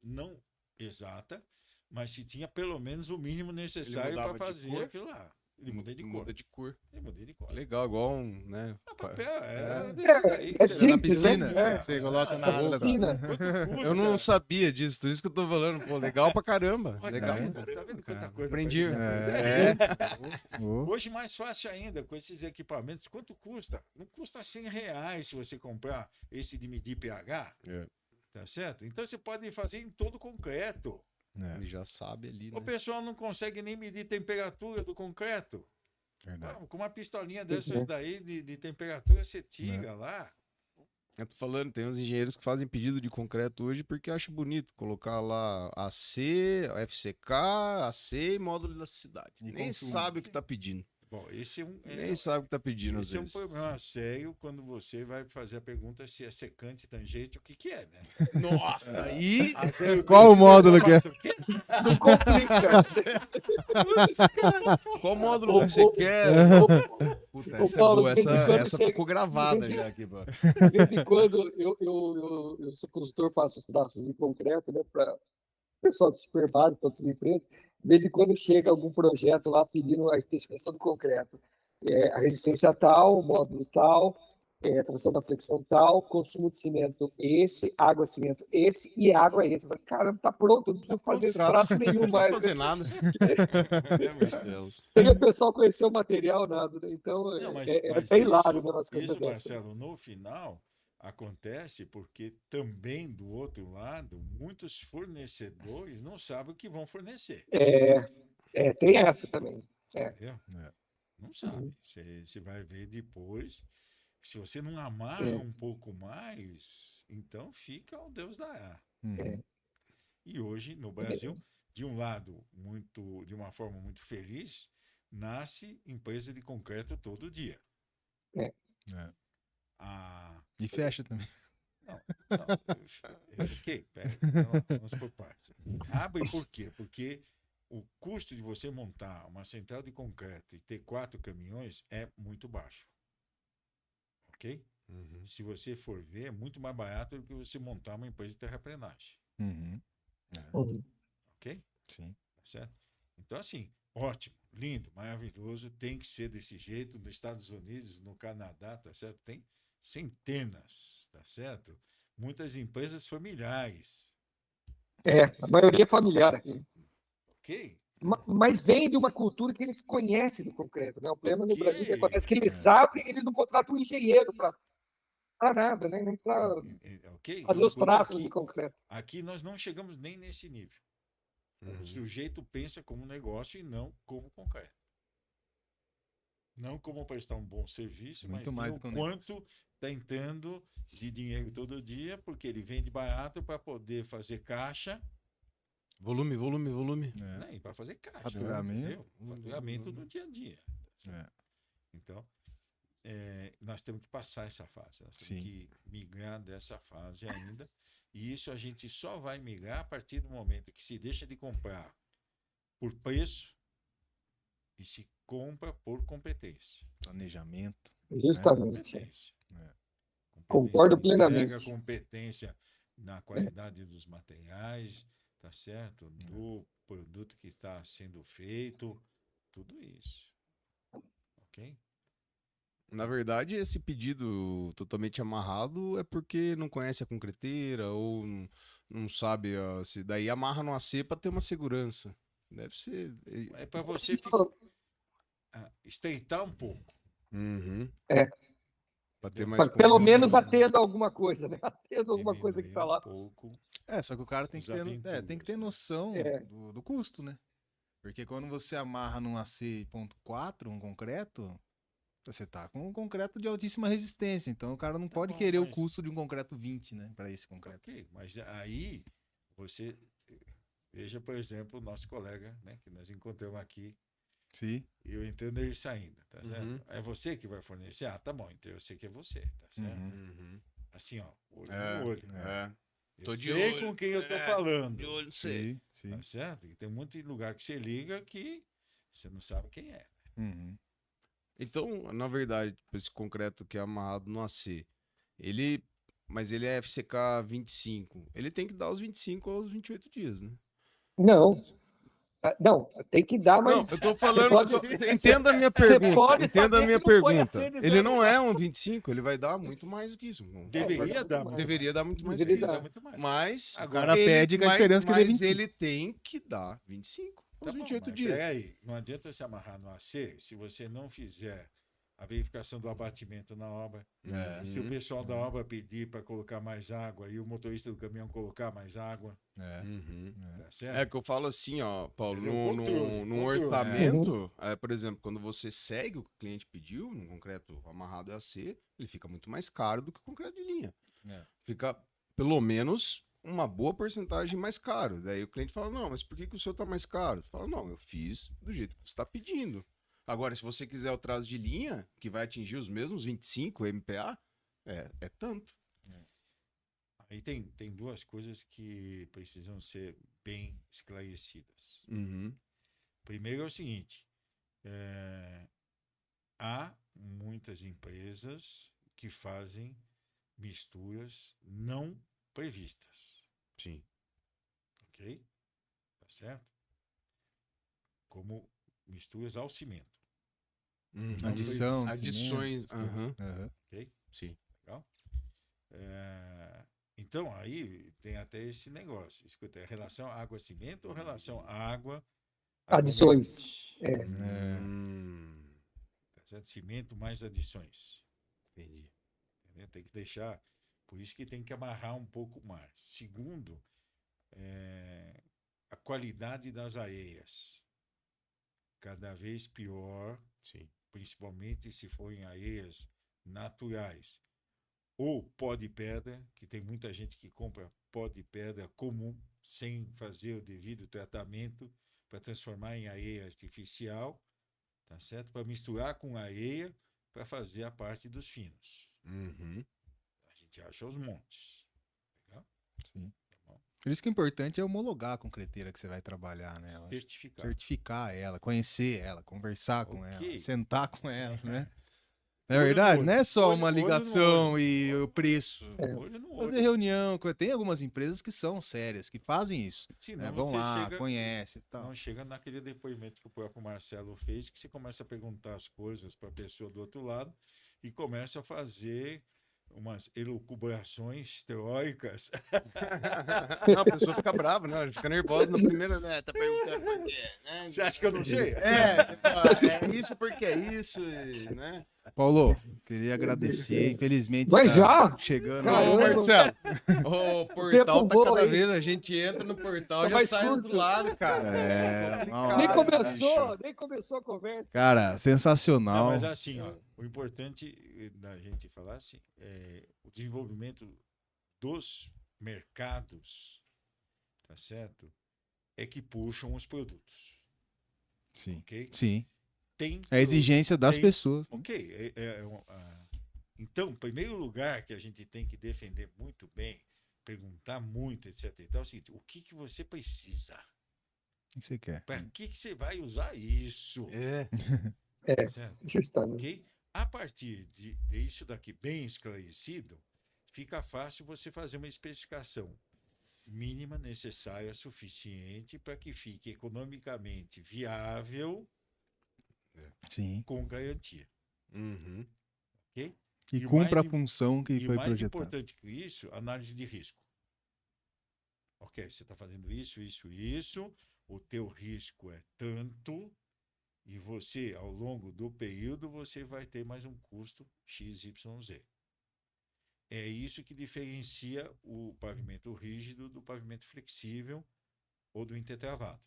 não exata, mas se tinha pelo menos o mínimo necessário para fazer aquilo lá. Ele muda de cor. Ele muda de cor. Legal, igual um, né? É simples, piscina, né? você coloca na água. Piscina. Eu não sabia disso, por isso que eu tô falando. Pô, legal pra caramba. Legal. Tá vendo quanta coisa? Aprendi. Hoje mais fácil ainda, com esses equipamentos. Quanto custa? Não custa R$100 se você comprar esse de medir pH. Tá certo? Então você pode fazer em todo concreto. Ele já sabe ali, né? O pessoal não consegue nem medir temperatura do concreto. Verdade. Com uma pistolinha dessas daí de temperatura, você tira lá. Eu tô falando, tem uns engenheiros que fazem pedido de concreto hoje porque acham bonito colocar lá AC, FCK, AC e módulo de elasticidade. E Nem consumo. sabe o que tá pedindo. Bom, esse Nem sabe o que tá pedindo às esse é um vezes. problema sério quando você vai fazer a pergunta se é secante, tangente, o que que é, né? Nossa, aí... Qual o módulo que é? Não complica. Qual módulo Ô, que você ô, quer? Puta, ô, essa é Paulo, boa. de vez em quando Essa chega- ficou gravada de vez em- já aqui, mano. De vez em quando eu sou consultor, faço os traços de concreto, né, para pessoal do Superbário, para outras empresas. De vez em quando chega algum projeto lá pedindo a especificação do concreto. A resistência tal, o módulo tal, a tração da flexão tal, consumo de cimento esse, água cimento esse e água esse. Eu falei, caramba, tá pronto, não preciso fazer traço nenhum Não mais. fazer nada. Meu Deus. Chega o pessoal conhecer o material, nada, né? Então Não, é mas até hilário, né, umas coisas isso, dessas. Marcelo, no final acontece porque também do outro lado, muitos fornecedores não sabem o que vão fornecer. Tem essa também. Entendeu? É. Não sabe. Você vai ver depois. Se você não amarra um pouco mais, então fica ao Deus dará. Uhum. E hoje, no Brasil, de um lado, de uma forma muito feliz, nasce empresa de concreto todo dia. É. Ah, E fecha também. não, ok, pera, vamos por partes. Abre por quê? Porque o custo de você montar uma central de concreto e ter 4 caminhões é muito baixo. Ok? Uhum. Se você for ver, é muito mais barato do que você montar uma empresa de terraplenagem. Uhum. Ok? Sim. Tá certo? Então, assim, ótimo, lindo, maravilhoso, tem que ser desse jeito. Nos Estados Unidos, no Canadá, tá certo? Tem centenas, tá certo? Muitas empresas familiares, A maioria é familiar aqui. ok? Mas vem de uma cultura que eles conhecem do concreto, né? O problema no Ok. Brasil que acontece que eles sabem, eles não contratam um engenheiro para nada, né? Nem para Ok? fazer os Enquanto traços aqui, de concreto. aqui nós não chegamos nem nesse nível. Uhum. O sujeito pensa como negócio e não como concreto. Não como prestar um bom serviço, Muito mas mais o do que um quanto está entrando de dinheiro todo dia, porque ele vende barato para poder fazer caixa, Volume. É. né? E para fazer caixa. Faturamento. Entendeu? Faturamento do dia a dia. É. Então, nós temos que passar essa fase, nós temos Sim. que migrar dessa fase ainda. E isso a gente só vai migrar a partir do momento que se deixa de comprar por preço e se compra por competência. Planejamento. Justamente. Competência. É. Concordo de entrega, plenamente. competência na qualidade dos materiais, tá certo? Do produto que está sendo feito, tudo isso. Ok? Na verdade, esse pedido totalmente amarrado é porque não conhece a concreteira ou não sabe se daí amarra no AC para ter uma segurança. Deve ser. É para você estreitar um pouco. Uhum. Para ter Entendeu? mais Pelo controle. menos atendo alguma coisa, né? Atendo alguma coisa que Diminuir está lá. um pouco. Só que o cara tem Os que tem que ter aventuras, né? noção É. do custo, né? Porque quando você amarra num AC.4, um concreto, você tá com um concreto de altíssima resistência. Então o cara não pode bom, querer o mas- custo de um concreto 20, né? Para esse concreto. Ok, mas aí você veja, por exemplo, o nosso colega, né, que nós encontramos aqui, Sim. eu entendo ele saindo, tá certo? Uhum. É você que vai fornecer? Ah, tá bom, então eu sei que é você, tá certo? Uhum. Assim, ó, olho É, no olho. é. Eu Tô de sei olho, com quem eu tô é, falando, De olho, não sei. Sim. tá certo? E tem muito lugar que você liga que você não sabe quem é. Uhum. Então, na verdade, tipo, esse concreto que é amarrado no AC, mas ele é FCK 25. Ele tem que dar os 25 aos 28 dias, né? Não. Não, tem que dar, mas Não, eu tô você falando. pode, Entenda a minha você pergunta. pode Entenda a saber minha que não foi pergunta. assim de Ele zero não a- é um 25, ele vai dar muito mais do que isso. Deveria dar muito Deveria dar muito mais que Deveria isso. dar. muito mais. Mas Agora, cara pede com a esperança que dê mas 25. ele tem que dar 25 Tá aos bom, 28 mas dias. peraí, não adianta se amarrar no AC se você não fizer a verificação do abatimento na obra. Se o pessoal da obra pedir para colocar mais água e o motorista do caminhão colocar mais água, É. Uhum. tá certo? É que eu falo assim, ó, Paulo, Entendeu? no Controle. orçamento, por exemplo, quando você segue o que o cliente pediu, num concreto amarrado a AC, ele fica muito mais caro do que o concreto de linha. É. Fica pelo menos uma boa porcentagem mais caro. Daí o cliente fala, não, mas por que o seu tá mais caro? Você fala, não, eu fiz do jeito que você está pedindo. Agora, se você quiser o traço de linha, que vai atingir os mesmos 25 MPa, é tanto. Aí tem duas coisas que precisam ser bem esclarecidas. Uhum. Primeiro é o seguinte, há muitas empresas que fazem misturas não previstas, Sim. ok? Tá certo? Como misturas ao cimento, Uhum. Adição, Adições. cimento, Aham. Aham. ok? Sim. Legal? Então, aí tem até esse negócio. Escuta, é relação água-cimento ou relação água... Adições. Tá certo? Cimento mais adições. Entendi. Entendeu? Tem que deixar... Por isso que tem que amarrar um pouco mais. Segundo, a qualidade das areias. Cada vez pior, Sim. principalmente se forem areias naturais. Ou pó de pedra, que tem muita gente que compra pó de pedra comum, sem fazer o devido tratamento, para transformar em areia artificial, tá certo? Para misturar com areia, para fazer a parte dos finos. Uhum. A gente acha os montes. Legal? Sim. Tá bom? Por isso que o importante é homologar a concreteira que você vai trabalhar nela. Certificado. Certificar ela, conhecer ela, conversar com ela, Ok. sentar com ela, né? Não é Olho no verdade? olho. Não é só Olho- uma olho no ligação olho. e o preço. Olho no olho. Fazer reunião. Tem algumas empresas que são sérias, que fazem isso. Senão Né? Vão você lá, chega- conhece e tal. Não chega naquele depoimento que o próprio Marcelo fez, que você começa a perguntar as coisas para a pessoa do outro lado e começa a fazer umas elucubrações teóricas. Não, a pessoa fica brava, né? Ela fica nervosa na primeira, né? Tá perguntando por quê, né? Você acha que eu não sei? É isso porque é isso, né? Paulo, queria agradecer. Infelizmente, Mas tá já? chegando. Caramba. Ô, Marcelo, o portal tempo tá voa, cada hein? vez, a gente entra no portal Tá já mais sai do curto. lado, cara. É, complicado, Nem Ah, começou a conversa. Cara, Não, sensacional. mas assim, ó, o importante da gente falar assim, é o desenvolvimento dos mercados, tá certo? É que puxam os produtos, Sim. ok? Sim. Tem É a exigência das tem- pessoas. Ok. Então, em primeiro lugar, que a gente tem que defender muito bem, perguntar muito, etc. E tal, é o seguinte: o que você precisa? O que você quer? Para que você vai usar isso? É. Certo? Justamente. Ok? A partir disso daqui bem esclarecido, fica fácil você fazer uma especificação mínima necessária, suficiente para que fique economicamente viável Sim. com garantia. Uhum. Ok? E E cumpra a mais função que E foi mais projetada. importante que isso, análise de risco. Ok, você está fazendo isso, o teu risco é tanto, e você, ao longo do período, você vai ter mais um custo XYZ. É isso que diferencia o pavimento rígido do pavimento flexível ou do intertravado.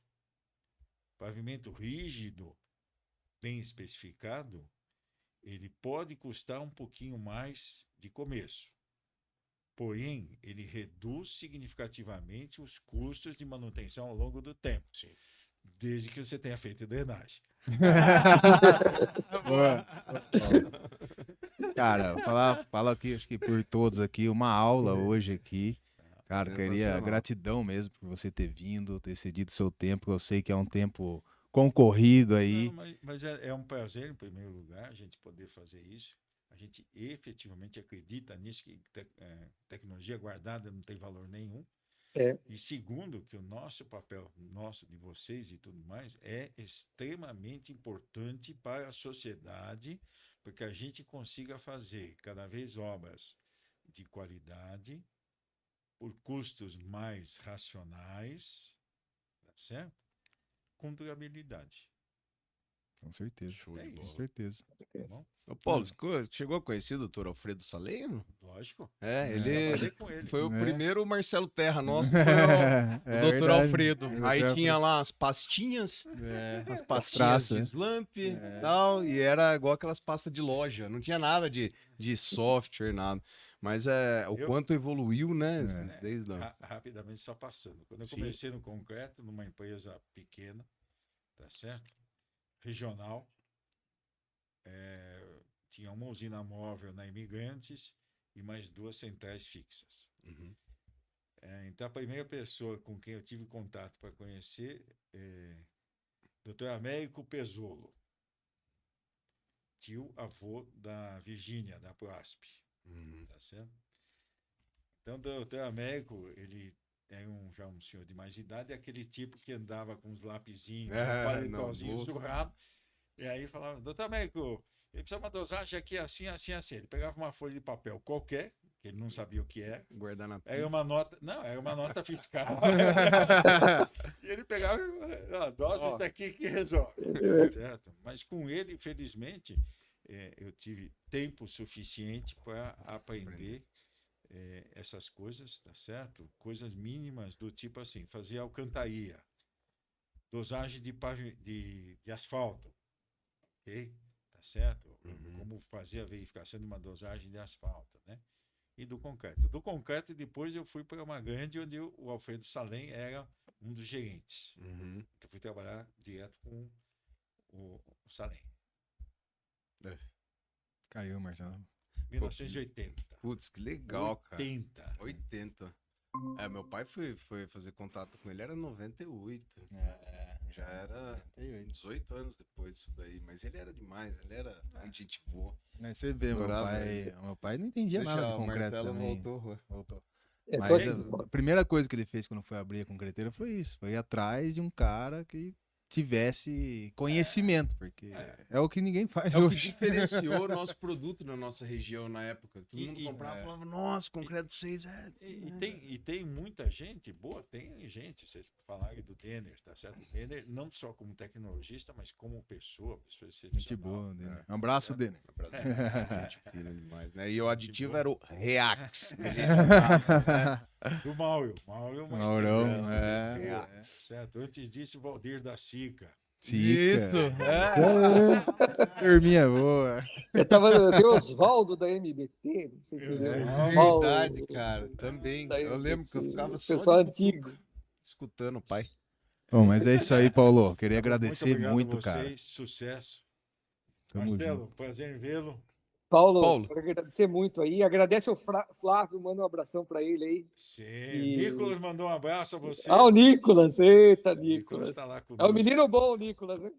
Pavimento rígido, bem especificado, ele pode custar um pouquinho mais de começo. Porém, ele reduz significativamente os custos de manutenção ao longo do tempo, desde que você tenha feito drenagem. Boa. Cara, fala aqui, acho que por todos aqui, uma aula hoje aqui. Cara, queria Sensacional. gratidão mesmo por você ter vindo, ter cedido seu tempo. Eu sei que é um tempo concorrido aí. Não, mas é um prazer, em primeiro lugar, a gente poder fazer isso. A gente efetivamente acredita nisso, que tecnologia guardada não tem valor nenhum. É. E segundo, que o nosso papel, nosso, de vocês e tudo mais, é extremamente importante para a sociedade, porque a gente consiga fazer cada vez obras de qualidade, por custos mais racionais, tá certo? Com durabilidade. Com certeza. Show de É Com bola. certeza. Tá bom? Ô, Paulo, chegou a conhecer o doutor Alfredo Saleno? Lógico. Ele Trabalhei com ele. foi o É. primeiro Marcelo Terra nosso, foi o É doutor verdade. Alfredo. O Aí Dr. tinha lá as pastinhas, É, as pastinhas traço, de né? slump e tal, e era igual aquelas pastas de loja, não tinha nada de software, nada. Mas o Eu- quanto evoluiu, né? É. Desde a... Rapidamente, só passando. Quando eu Sim. comecei no concreto, numa empresa pequena, tá certo? Regional, tinha uma usina móvel na Imigrantes e mais 2 centrais fixas. Uhum. Então, a primeira pessoa com quem eu tive contato para conhecer é Dr. Américo Pezzolo, tio avô da Virgínia, da Proasp, Uhum. tá certo? Então, o Dr. Américo, ele é já um senhor de mais idade, é aquele tipo que andava com os lapisinhos, um paletózinho no bolso. surrado, e aí falava, Dr. Américo, ele precisa de uma dosagem aqui assim, assim, assim. Ele pegava uma folha de papel qualquer, que ele não sabia o que era, Guardar na era uma nota, não, era uma nota fiscal. E ele pegava a dose Ó. daqui que resolve. Certo? Mas com ele, infelizmente, eu tive tempo suficiente para aprender essas coisas, tá certo? Coisas mínimas do tipo assim, fazer alcantaria, dosagem de asfalto, ok? Tá certo? Uhum. Como fazer a verificação de uma dosagem de asfalto, né? E do concreto. Do concreto, depois eu fui para uma grande onde o Alfredo Salem era um dos gerentes. Uhum. Então, fui trabalhar direto com o Salem. Caiu, Marcelo. 1980. Putz, que legal, cara. 80. 80. Meu pai foi fazer contato com ele, era 98. Já era 18 anos depois disso daí. Mas ele era demais, ele era muito gente boa. Mas você vê, Adorava meu pai não entendia nada de concreto também. Voltou. É, Mas tô- a primeira coisa que ele fez quando foi abrir a concreteira foi isso. Foi ir atrás de um cara que tivesse conhecimento, porque é o que ninguém faz É o que hoje. diferenciou o nosso produto na nossa região na época. Todo mundo E- comprava e falava, nossa, concreto 6 é... E tem muita gente boa, tem gente, vocês falaram do Denner, tá certo? O Denner, não só como tecnologista, mas como pessoa excepcional. Gente boa, Dene. Um abraço, Dene. Gente fina demais, né? E o aditivo era o Reax. Do Mauro. Mauro, Maurão, Reax. Certo. Antes disso, o Valdir da Sica. Sica. Turminha boa. Tem o Oswaldo da MBT, não sei se você lembra. Oswaldo Verdade, cara. Também. da Eu lembro que eu MBT, ficava o só pessoal de- antigo. escutando o pai. Bom, mas é isso aí, Paulo. Queria agradecer obrigado muito, a vocês, cara. Sucesso. Tamo Marcelo, junto. prazer em vê-lo. Paulo, quero agradecer muito aí. Agradece ao Flávio, manda um abração para ele aí. Sim. E- Nicolas mandou um abraço a você. Ah, o Nicolas, eita, Nicolas Nicolas. tá lá É conosco. o menino bom, o Nicolas, né?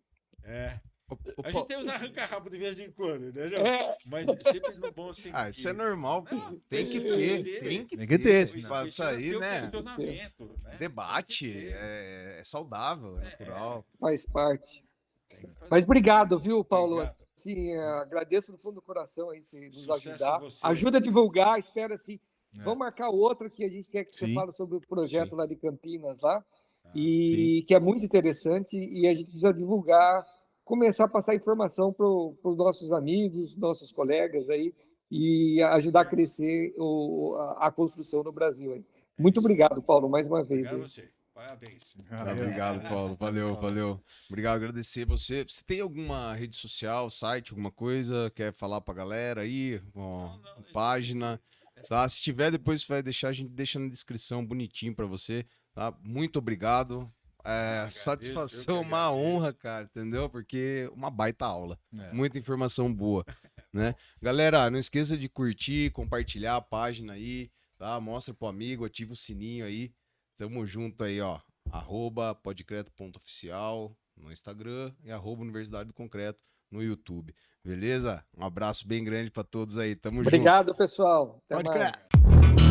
É. Ô, A Paulo- gente tem uns arranca-rabo de vez em quando, né, João? É, Mas sempre no bom sentido. Ah, isso é normal, pô. Não, Tem que precisa ter, tem que Tem que ter, ter. senão- Pra sair, né? Questionamento, né? Debate, Tem que ter. é saudável, é natural. faz parte. Tem que fazer. Mas obrigado, viu, Paulo? Obrigado. Assim, agradeço do fundo do coração aí, se nos Sucesso ajudar. a você. Ajuda a divulgar, espero assim. É. Vamos marcar outra que a gente quer que você Sim. fale sobre o projeto Sim. lá de Campinas, lá, Ah, e que é muito interessante, e a gente precisa divulgar, começar a passar informação para os nossos amigos, nossos colegas aí, e ajudar a crescer a construção no Brasil aí. Muito obrigado, Paulo, mais uma vez. Obrigado a aí. você. Parabéns. Obrigado, Paulo. Valeu. Obrigado, agradecer você. Você tem alguma rede social, site, alguma coisa? Quer falar pra galera aí? Ó, Não, página. Tá? Se tiver, depois vai deixar, a gente deixa na descrição bonitinho pra você. Tá? Muito obrigado. agradeço, Satisfação, eu que uma agradeço. honra, cara, entendeu? Porque uma baita aula. É. Muita informação boa, né? Galera, não esqueça de curtir, compartilhar a página aí, tá? Mostra pro amigo, ativa o sininho aí. Tamo junto aí, ó. @podcreto.oficial no Instagram e @Universidade do Concreto no YouTube. Beleza? Um abraço bem grande pra todos aí. Tamo junto. Obrigado, pessoal. Até Pode mais. crer.